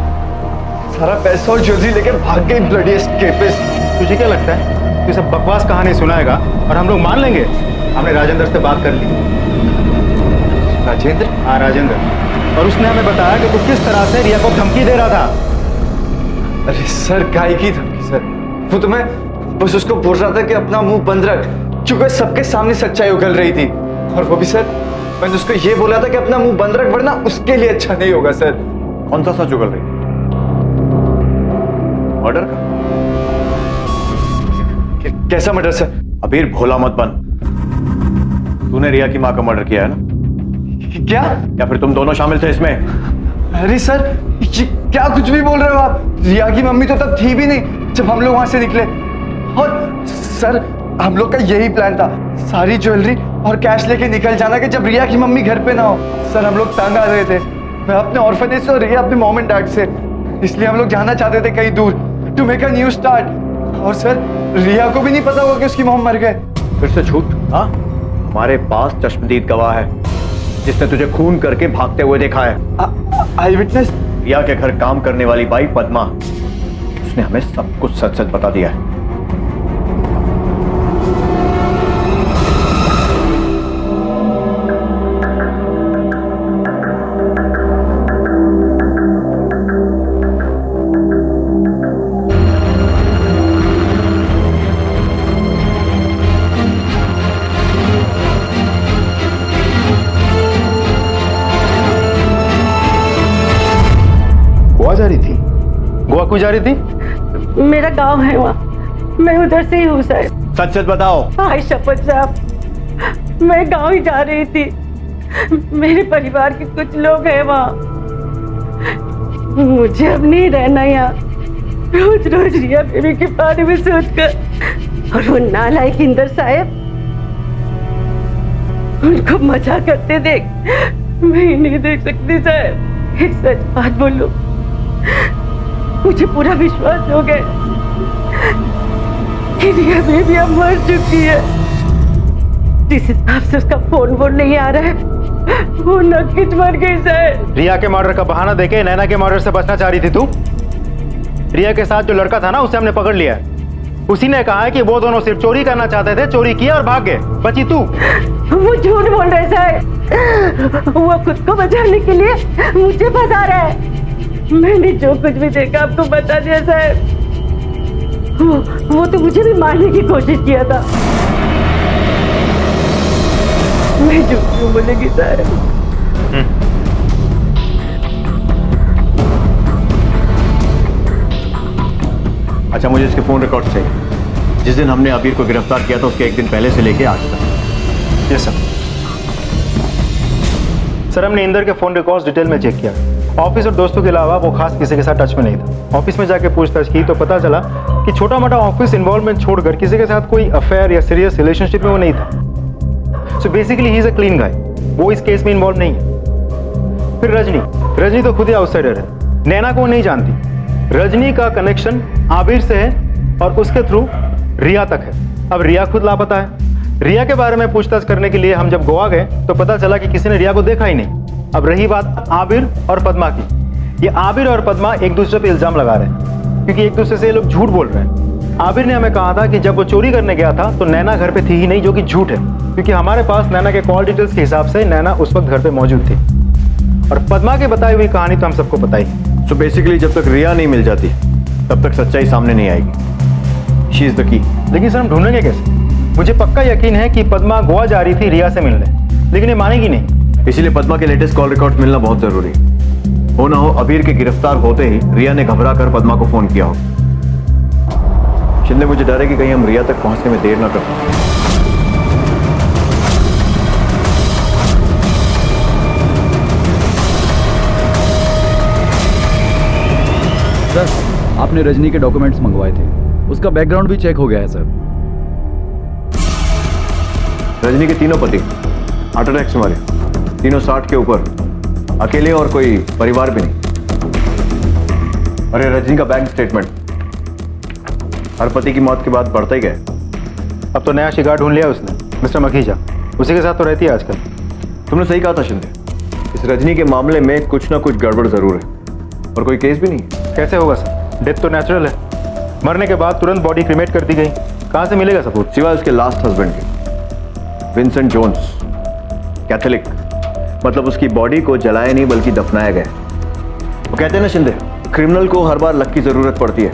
सारा पैसा और ज्वेलरी लेके भाग गई ब्लडी एस्केपिस्ट। तुझे क्या लगता है तू सब बकवास कहानी सुनाएगा और हम लोग मान लेंगे? हमने राजेंद्र से बात कर ली। राजेंद्र? हाँ राजेंद्र, और उसने हमें बताया कि तू किस तरह से रिया को धमकी दे रहा था। अरे सर काय की धमकी सर? वो तो मैं बस उसको बोल रहा था कि अपना मुंह बंद रख, क्योंकि सबके सामने सच्चाई उगल रही थी। और वो भी सर मैंने उसको ये बोला था कि अपना मुंह बंद रख वरना उसके लिए अच्छा नहीं होगा सर। कौन सा सच उगल रही थी? मर्डर का? कैसा मर्डर सर? अबीर भोला मत बन, तूने रिया की मां का मर्डर किया है ना? क्या? या फिर तुम दोनों शामिल थे इसमें? अरे सर ये क्या कुछ भी बोल रहे हो आप? रिया की मम्मी तो तब थी भी नहीं जब हम लोग वहां से निकले। और सर हम लोग का यही प्लान था, सारी ज्वेलरी और कैश लेके निकल जाना कि जब रिया की मम्मी घर पे ना हो। सर हम लोग तंग आ रहे थे, मैं अपने ऑर्फनेज से और रिया अपने मॉम एंड डैड से, इसलिए हम लोग जाना चाहते थे कहीं दूर to make a new start. और सर रिया को भी नहीं पता होगा कि उसकी मॉम मर गए। फिर से झूठ? हाँ, हमारे पास चश्मदीद गवाह है जिसने तुझे खून करके भागते हुए देखा है। आई विटनेस? रिया के घर काम करने वाली बाई पद्मा, उसने हमें सब कुछ सच सच बता दिया है। जा रही थी? गोवा क्यों जा रही थी? मेरा गांव है वहाँ, मैं उधर से ही हूँ सर। सच सच बताओ। हाय शपथ साहब, मैं गांव ही जा रही थी। मेरे परिवार के कुछ लोग हैं वहाँ, मुझे अब नहीं रहना यहाँ। रोज रोज रिया बेबी के बारे में सोचकर, और वो नालायक इंदर साहब उनको मजा करते देख मैं ही नहीं देख सकती साहब। एक सच बात बोलूं, मुझे पूरा विश्वास हो गया कि रिया बेबी अब मर चुकी है। जिस हिसाब से उसका फोन नहीं आ रहा है, वो नक्कीच मर गई साहब। रिया के मर्डर का बहाना देके नैना के मर्डर से बचना चाह रही थी तू? रिया के साथ जो लड़का था ना, उसे हमने पकड़ लिया है। उसी ने कहा है कि वो दोनों सिर्फ चोरी करना चाहते थे, चोरी किया और भाग गए। बची तू। वो झूठ बोल रहे साहब, वो खुद को बचाने के लिए मुझे फंसा रहा है। मैंने जो कुछ भी देखा आपको बता दिया साहब। वो तो मुझे भी मारने की कोशिश किया था। मैं झूठ क्यों बोलेगी साहब? अच्छा, मुझे इसके फोन रिकॉर्ड चाहिए। जिस दिन हमने अबीर को गिरफ्तार किया था उसके एक दिन पहले से लेके आज तक। Yes sir. सर, हमने इंदर के फोन रिकॉर्ड्स डिटेल में चेक किया। ऑफिस और दोस्तों के अलावा वो खास किसी के साथ टच में नहीं था। ऑफिस में जाके पूछताछ की तो पता चला कि छोटा मोटा ऑफिस इन्वॉल्वमेंट छोड़कर किसी के साथ कोई अफेयर या सीरियस रिलेशनशिप में वो नहीं था। So basically he is a clean guy. वो इस केस में इन्वॉल्व नहीं है। फिर रजनी तो खुद ही आउटसाइडर है। नैना को नहीं जानती। रजनी का कनेक्शन आबिर से है और उसके थ्रू रिया तक है। अब रिया खुद लापता है। रिया के बारे में पूछताछ करने के लिए हम जब गोवा गए तो पता चला कि किसी ने रिया को देखा ही नहीं। अब रही बात आबिर और पद्मा की। ये आबिर और पद्मा एक दूसरे पे इल्जाम लगा रहे हैं क्योंकि एक दूसरे से ये लोग झूठ बोल रहे हैं। आबिर ने हमें कहा था कि जब वो चोरी करने गया था तो नैना घर पे थी ही नहीं, जो कि झूठ है क्योंकि हमारे पास नैना के कॉल डिटेल्स के हिसाब से नैना उस वक्त घर पे मौजूद थी। और पद्मा की बताई हुई कहानी तो हम सबको पता ही। सो बेसिकली जब तक रिया नहीं मिल जाती तब तक सच्चाई सामने नहीं आएगी। She is the key. लेकिन सर, हम ढूंढेंगे कैसे? मुझे पक्का यकीन है कि पद्मा गोवा जा रही थी रिया से मिलने, लेकिन ये मानेगी नहीं। इसीलिए पद्मा के लेटेस्ट कॉल रिकॉर्ड्स मिलना बहुत जरूरी है। हो ना हो अबीर के गिरफ्तार होते ही रिया ने घबरा कर पद्मा को फोन किया हो। शिंदे, मुझे डर है कि कहीं हम रिया तक पहुंचने में देर ना कर पाए। सर, आपने रजनी के डॉक्यूमेंट्स मंगवाए थे, उसका बैकग्राउंड भी चेक हो गया है सर। रजनी के तीनों पति हार्ट अटैक से मरे, तीनों 60 के ऊपर, अकेले और कोई परिवार भी नहीं। अरे रजनी का बैंक स्टेटमेंट हर पति की मौत के बाद बढ़ता ही गया। अब तो नया शिकार ढूंढ लिया उसने, मिस्टर मखीजा। उसी के साथ तो रहती है आजकल। तुमने सही कहा था शिंदे, इस रजनी के मामले में कुछ ना कुछ गड़बड़ जरूर है और कोई केस भी नहीं है। कैसे होगा सर? डेथ तो नेचुरल है। मरने के बाद तुरंत बॉडी क्रिमेट कर दी गई। कहां से मिलेगा सबूत? सिवाय उसके लास्ट हस्बैंड के, विंसेंट जोन्स, कैथोलिक। मतलब उसकी बॉडी को जलाया नहीं बल्कि दफनाया गया। वो कहते हैं ना शिंदे, क्रिमिनल को हर बार लक की जरूरत पड़ती है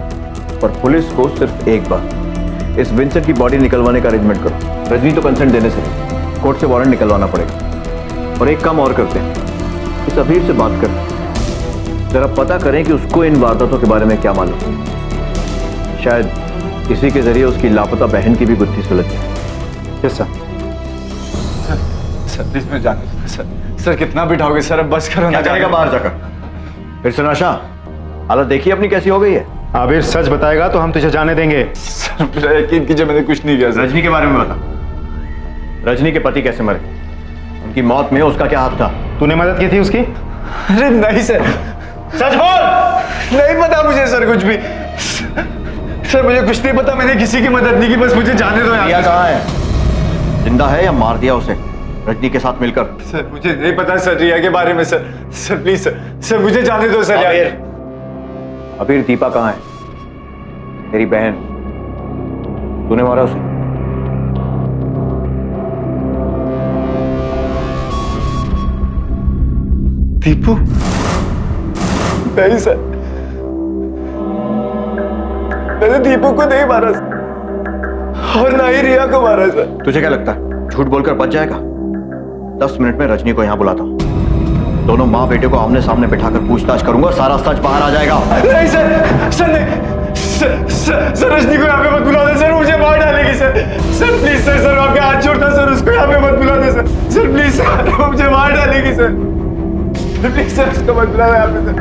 और पुलिस को सिर्फ एक बार। इस विंसेंट की बॉडी निकलवाने का अरेंजमेंट करो। रजनी तो कंसेंट देने से नहीं, कोर्ट से वारंट निकलवाना पड़ेगा। और एक काम और करते हैं, इस अबीर से बात करते हैं, जरा पता करें कि उसको इन वारदातों के बारे में क्या मालूम। शायद इसी के जरिए उसकी लापता बहन की भी गुत्थी सुलझ जाए। Yes sir. सर प्लीज मैं जाने दो सर। सर कितना बिठाओगे सर, अब बस करो ना। जाएगा बाहर जाकर। फिर से नशा, हालत देखिए अपनी कैसी हो गई है। आबिर सच बताएगा तो हम तुझे जाने देंगे। सर मेरा यकीन कीजिए, मैंने कुछ नहीं किया सर। रजनी के बारे में बता। रजनी के पति कैसे मरे? उनकी मौत में उसका क्या हाथ था? तूने मदद की थी उसकी? अरे नहीं सर। सच बोल। नहीं पता मुझे सर कुछ भी। सर मुझे कुछ नहीं पता, मैंने किसी की मदद नहीं की, बस मुझे जाने दो। रिया कहाँ है? जिंदा है या मार दिया उसे रजनी के साथ मिलकर? सर मुझे नहीं पता सर रिया के बारे में sir. Sir please sir, sir मुझे जाने दो सर। अबीर दीपा कहाँ है? तेरी बहन, तूने मारा उसे? दीपू? नहीं सर, मैंने दीपू को नहीं मारा सर, और ना ही रिया को मारा सर। तुझे क्या लगता है झूठ बोलकर बच जाएगा? 10 मिनट में रजनी को यहाँ बुलाता हूँ। दोनों माँ बेटे को आमने सामने बिठाकर पूछताछ करूंगा, सारा सच बाहर आ जाएगा। नहीं सर, सर नहीं, सर रजनी को यहाँ पे मत बुला दे सर, मुझे मार डालेगी sir. Sir please sir, sir आपके हाथ छोड़ता सर, उसको यहाँ पे मत बुला दे सर। सर प्लीज सर, मुझे मार डालेगी सर। प्लीज सर, उसको मत बुला दे यहाँ पे सर।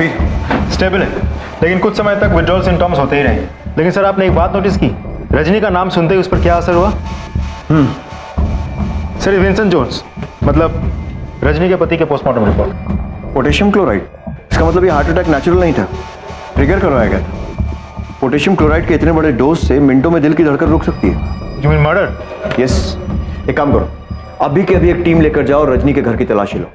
अभी स्टेबल है, लेकिन कुछ समय तक विड्रॉल सिम्टम्स होते ही रहे। लेकिन सर आपने एक बात नोटिस की, रजनी का नाम सुनते ही उस पर क्या असर हुआ? सर विंसेंट जोन्स, मतलब रजनी के पति के पोस्टमार्टम रिपोर्ट। पोटेशियम क्लोराइड, इसका मतलब ये हार्ट अटैक नेचुरल नहीं था, ट्रिगर करवाया गया था। पोटेशियम क्लोराइड के इतने बड़े डोज से मिनटों में दिल की धड़कन रुक सकती है। You mean murder? यस। एक काम करो, अभी के अभी एक टीम लेकर जाओ और रजनी के घर की तलाशी लो,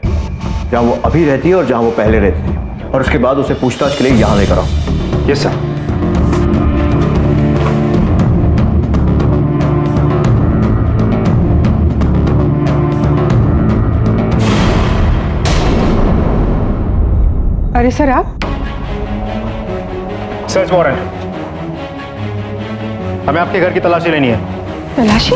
जहां वो अभी रहती है और जहां वो पहले रहती थी, और उसके बाद उसे पूछताछ के लिए यहां लेकर आओ। Yes sir. अरे सर आप? सर्च वारंट, हमें आपके घर की तलाशी लेनी है। तलाशी?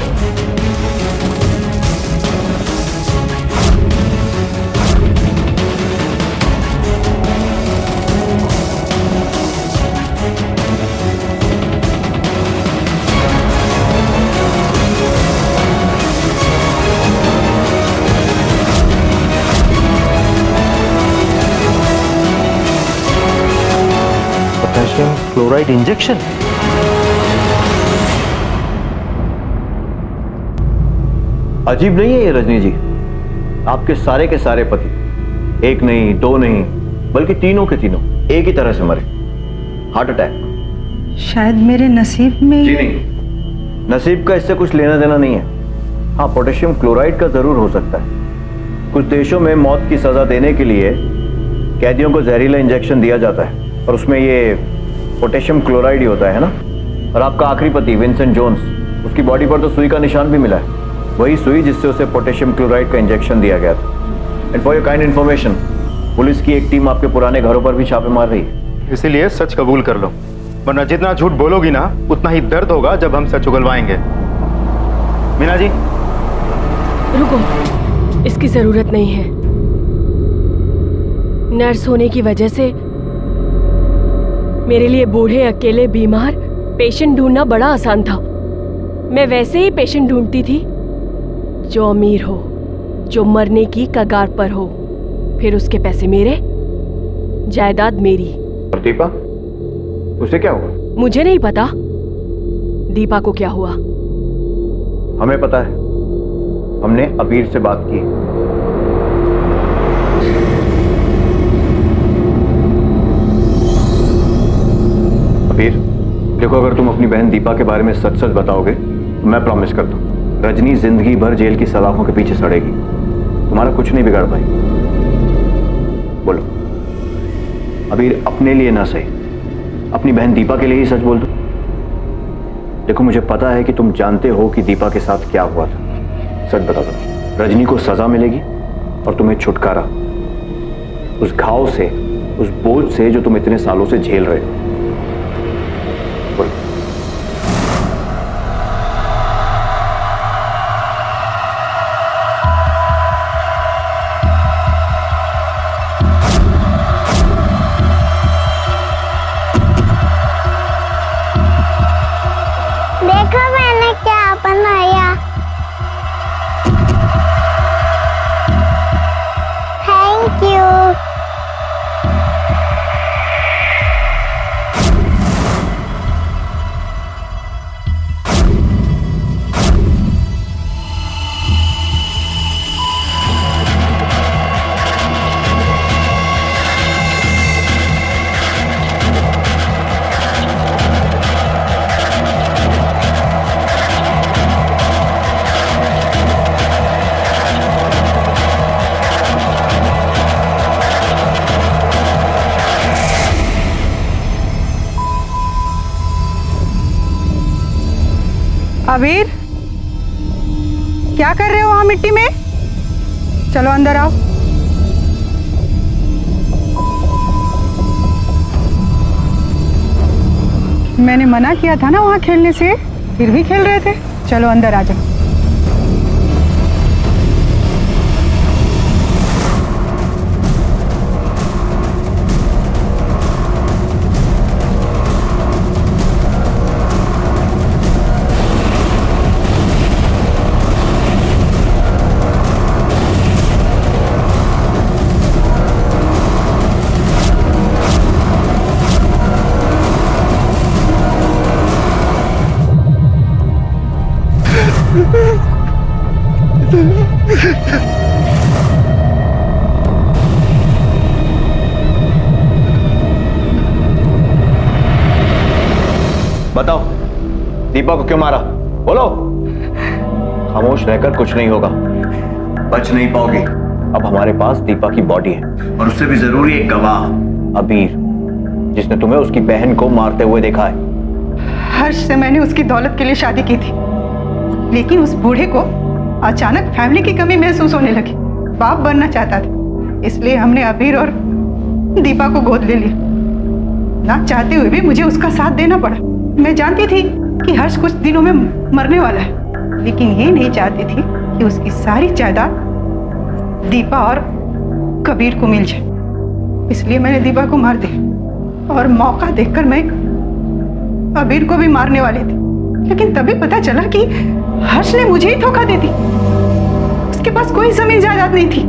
Potassium chloride injection? अजीब नहीं है ये रजनी जी? आपके सारे के सारे पति, एक नहीं दो नहीं बल्कि तीनों के तीनों एक ही तरह से मरे, हार्ट अटैक। शायद मेरे नसीब में जी नहीं, नसीब का इससे कुछ लेना देना नहीं है। हाँ, पोटेशियम क्लोराइड का जरूर हो सकता है। कुछ देशों में मौत की सजा देने के लिए कैदियों को जहरीला इंजेक्शन दिया जाता है और उसमें ये पोटेशियम क्लोराइड ही होता है ना। और आपका आखिरी पति विंसेंट जोन्स, उसकी बॉडी पर तो सुई का निशान भी मिला है, वही सुई जिससे उसे पोटेशियम क्लोराइड का इंजेक्शन दिया गया था। And for your kind information, police की एक टीम आपके पुराने घरों पर भी छापे मार रही है। इसीलिए सच कबूल कर लो, वरना जितना झूठ बोलोगी ना उतना ही दर्द होगा जब हम सच उगलवाएंगे। मीना जी रुको, इसकी जरूरत नहीं है। नर्स होने की वजह से मेरे लिए बूढ़े अकेले बीमार पेशेंट ढूंढना बड़ा आसान था। मैं वैसे ही पेशेंट ढूंढती थी जो अमीर हो, जो मरने की कगार पर हो, फिर उसके पैसे मेरे, जायदाद मेरी। और दीपा, उसे क्या हुआ? मुझे नहीं पता दीपा को क्या हुआ। हमें पता है, हमने अबीर से बात की। अबीर देखो, अगर तुम अपनी बहन दीपा के बारे में सच सच बताओगे तो मैं प्रॉमिस करता हूं रजनी जिंदगी भर जेल की सलाखों के पीछे सड़ेगी, तुम्हारा कुछ नहीं बिगाड़ पाई। बोलो अबीर, अपने लिए ना सही, अपनी बहन दीपा के लिए ही सच बोल दो। देखो मुझे पता है कि तुम जानते हो कि दीपा के साथ क्या हुआ था, सच बता दो। रजनी को सजा मिलेगी और तुम्हें छुटकारा उस घाव से, उस बोझ से जो तुम इतने सालों से झेल रहे हो। बोलो। देखो मैंने क्या बनाया। Thank you. अबीर, क्या कर रहे हो वहां मिट्टी में? चलो अंदर आओ। मैंने मना किया था ना वहां खेलने से, फिर भी खेल रहे थे। चलो अंदर आ जाओ। दीपा को क्यों मारा? बोलो। खामोश रहकर कुछ नहीं होगा, बच नहीं पाओगी। अब हमारे पास दीपा की बॉडी है और उससे भी जरूरी एक गवाह, अबीर, जिसने तुम्हें उसकी बहन को मारते हुए देखा है। हर्ष से मैंने उसकी दौलत के लिए शादी की थी, लेकिन उस बूढ़े को अचानक फैमिली की कमी महसूस होने लगी। बाप बनना चाहता था, इसलिए हमने अबीर और दीपा को गोद ले लिया। ना चाहते हुए भी मुझे उसका साथ देना पड़ा। मैं जानती थी कि हर्ष कुछ दिनों में मरने वाला है, लेकिन ये नहीं चाहती थी कि उसकी सारी जायदाद दीपा और कबीर को मिल जाए। इसलिए मैंने दीपा को मार दिया और मौका देखकर मैं अबीर को भी मारने वाली थी, लेकिन तभी पता चला कि हर्ष ने मुझे ही धोखा दे दी। उसके पास कोई जमीन जायदाद नहीं थी,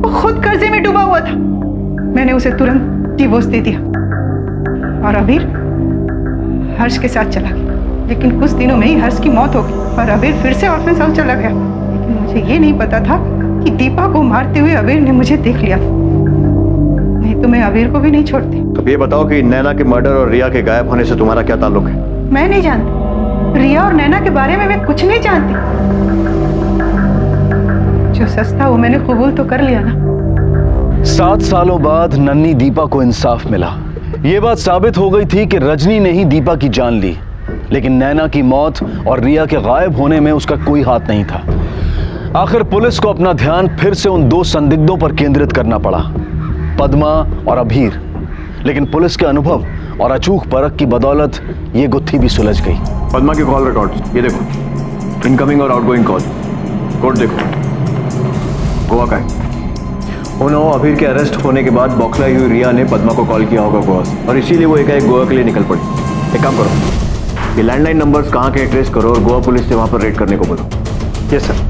वो खुद कर्जे में डूबा हुआ था। मैंने उसे तुरंत डिवोर्स दे दिया और अबीर हर्ष के साथ चला गया। लेकिन कुछ दिनों में ही हर्ष की मौत हो गई और अबीर फिर से ऑर्फेनेज हाउस चला गया। लेकिन मुझे ये नहीं पता था कि दीपा को मारते हुए अबीर ने मुझे देख लिया था, नहीं तो मैं अबीर को भी नहीं छोड़ती। तो ये बताओ कि नैना के मर्डर और रिया के गायब होने से तुम्हारा क्या ताल्लुक है? मैं नहीं जानती, रिया और नैना के बारे में मैं कुछ नहीं जानती। जो सच था वो मैंने कबूल तो कर लिया ना। 7 सालों बाद नन्ही दीपा को इंसाफ मिला। ये बात साबित हो गई थी कि रजनी ने ही दीपा की जान ली, लेकिन नैना की मौत और रिया के गायब होने में उसका कोई हाथ नहीं था। आखिर पुलिस को अपना ध्यान फिर से उन 2 संदिग्धों पर केंद्रित करना पड़ा, पद्मा और अबीर। लेकिन पुलिस के अनुभव और अचूक परख की बदौलत ये गुत्थी भी सुलझ गई। पद्मा के कॉल रिकॉर्ड ये देखो, इनकमिंग और आउटगोइंग कॉल कोड देखो। गोवा का है। उन्होंने अबीर के अरेस्ट होने के बाद बौखलाई हुई रिया ने पद्मा को कॉल किया होगा गोवा से, और इसीलिए वो एकाएक गोवा के लिए निकल पड़ी। एक काम करो, ये लैंडलाइन नंबर्स कहाँ के ट्रेस करो और गोवा पुलिस से वहां पर रेड करने को बोलो। Yes sir.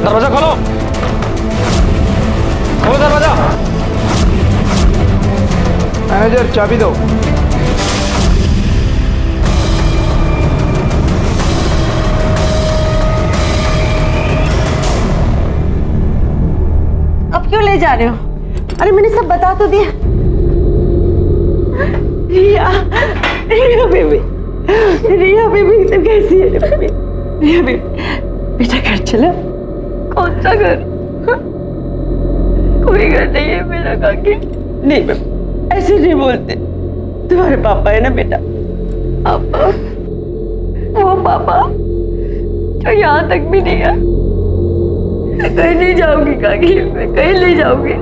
दरवाजा खोलो, खोलो दरवाजा। मैनेजर चाबी दो। अब क्यों ले जा रहे हो? अरे मैंने सब बता तो दिया। रिया, रिया बेबी, रिया बेबी तो कैसी है बेबी? रिया बेबी, बेटा घर चला। कौन सा घर? कोई घर नहीं है मेरा काकी। नहीं बेबी, ऐसे नहीं बोलते। तुम्हारे पापा है ना बेटा, पापा, वो पापा जो यहाँ तक भी नहीं है। कहीं नहीं जाओगी काकी, मैं कहीं नहीं जाऊंगी।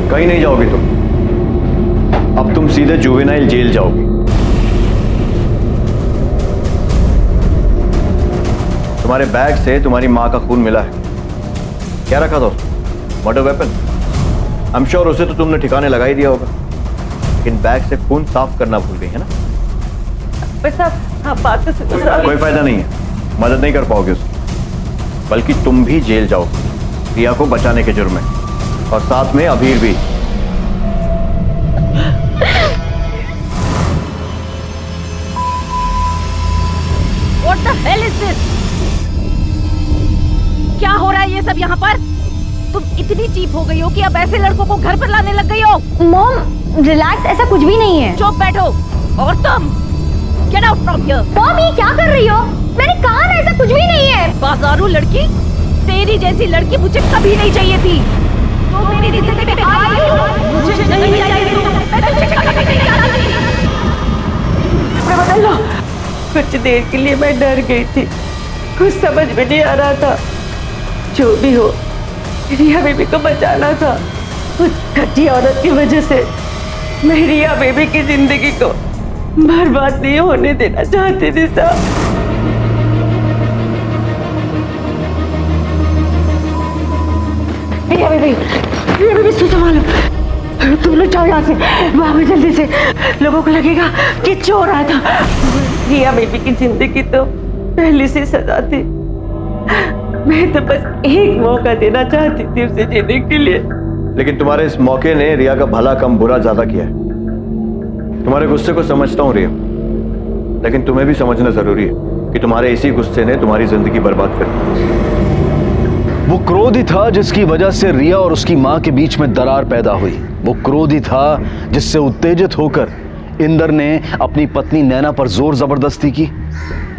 कहीं नहीं जाओगी तुम, अब तुम सीधे जुवेनाइल जेल जाओगी। तुम्हारे बैग से तुम्हारी माँ का खून मिला है। क्या रखा था उसमें? Murder weapon. I am sure उसे तो तुमने ठिकाने लगा ही दिया होगा, लेकिन बैग से खून साफ करना भूल गई है ना? हाँ, बात तो कोई फायदा नहीं है, मदद नहीं कर पाओगे उसकी, बल्कि तुम भी जेल जाओ रिया को बचाने के जुर्म में, और साथ में अबीर भी। What the hell is this? क्या हो रहा है ये सब यहाँ पर? तुम इतनी चीप हो गई हो कि अब ऐसे लड़कों को घर पर लाने लग गई हो। मॉम रिलैक्स, ऐसा कुछ भी नहीं है। चुप बैठो। और तुम get out from here. Mom ये क्या कर रही हो? मैंने कहा ना ऐसा कुछ भी नहीं है। बाजारू लड़की, तेरी जैसी लड़की मुझे कभी नहीं चाहिए थी। तो मेरी जिंदगी में आई हो, मुझे नहीं चाहिए थी। मैं तुझे कभी नहीं चाहती। बदल लो। कुछ देर के लिए मैं डर गई थी, कुछ समझ में नहीं आ रहा था। जो भी हो, रिया बेबी को बचाना था। उस घटिया औरत की वजह से मैं रिया बेबी की जिंदगी को बर्बाद नहीं होने देना चाहती थी साहब। रिया बेबी संभालो, तुम लोग जाओ यहाँ से, भागो जल्दी से। लोगों को लगेगा कि चोर आया था। रिया बेबी की जिंदगी तो पहले से सजा थी। मैं तो बस एक मौका देना चाहती थी उसे जीने के लिए। लेकिन तुम्हारे इस मौके ने रिया का भला कम बुरा ज्यादा किया है। तुम्हारे गुस्से को समझता हूँ रिया, लेकिन तुम्हें भी समझना जरूरी है कि तुम्हारे इसी गुस्से ने तुम्हारी जिंदगी बर्बाद कर दी। वो क्रोध ही था जिसकी वजह से रिया और उसकी मां के बीच में दरार पैदा हुई। वो क्रोध ही था जिससे उत्तेजित होकर इंदर ने अपनी पत्नी नैना पर जोर जबरदस्ती की,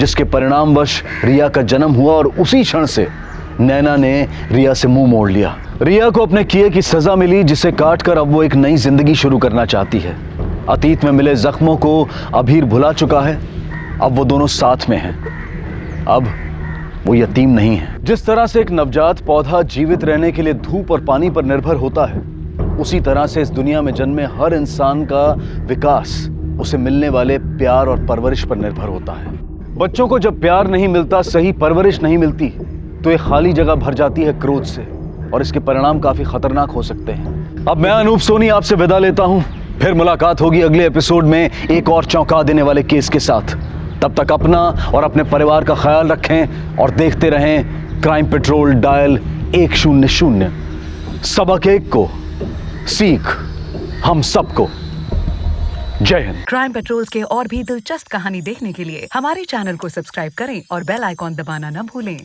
जिसके परिणामवश रिया का जन्म हुआ और उसी क्षण से नैना ने रिया से मुंह मोड़ लिया। रिया को अपने किए की सजा मिली, जिसे काटकर अब वो एक नई जिंदगी शुरू करना चाहती है। अतीत में मिले जख्मों को अभीर भुला चुका है, अब वो दोनों साथ में हैं। अब वो यतीम नहीं है। जिस तरह से एक नवजात पौधा जीवित रहने के लिए धूप और पानी पर निर्भर होता है, उसी तरह से इस दुनिया में जन्मे हर इंसान का विकास उसे मिलने वाले प्यार और परवरिश पर निर्भर होता है। बच्चों को जब प्यार नहीं मिलता, सही परवरिश नहीं मिलती, तो एक खाली जगह भर जाती है क्रोध से, और इसके परिणाम काफी खतरनाक हो सकते हैं। अब मैं अनूप सोनी आपसे विदा लेता हूं। फिर मुलाकात होगी अगले एपिसोड में एक और चौंका देने वाले केस के साथ। तब तक अपना और अपने परिवार का ख्याल रखें और देखते रहें क्राइम पेट्रोल डायल 100। सबक एक को सीख हम सबको। जय हिंद। क्राइम पेट्रोल के और भी दिलचस्प कहानी देखने के लिए हमारे चैनल को सब्सक्राइब करें और बेल आइकॉन दबाना न भूलें।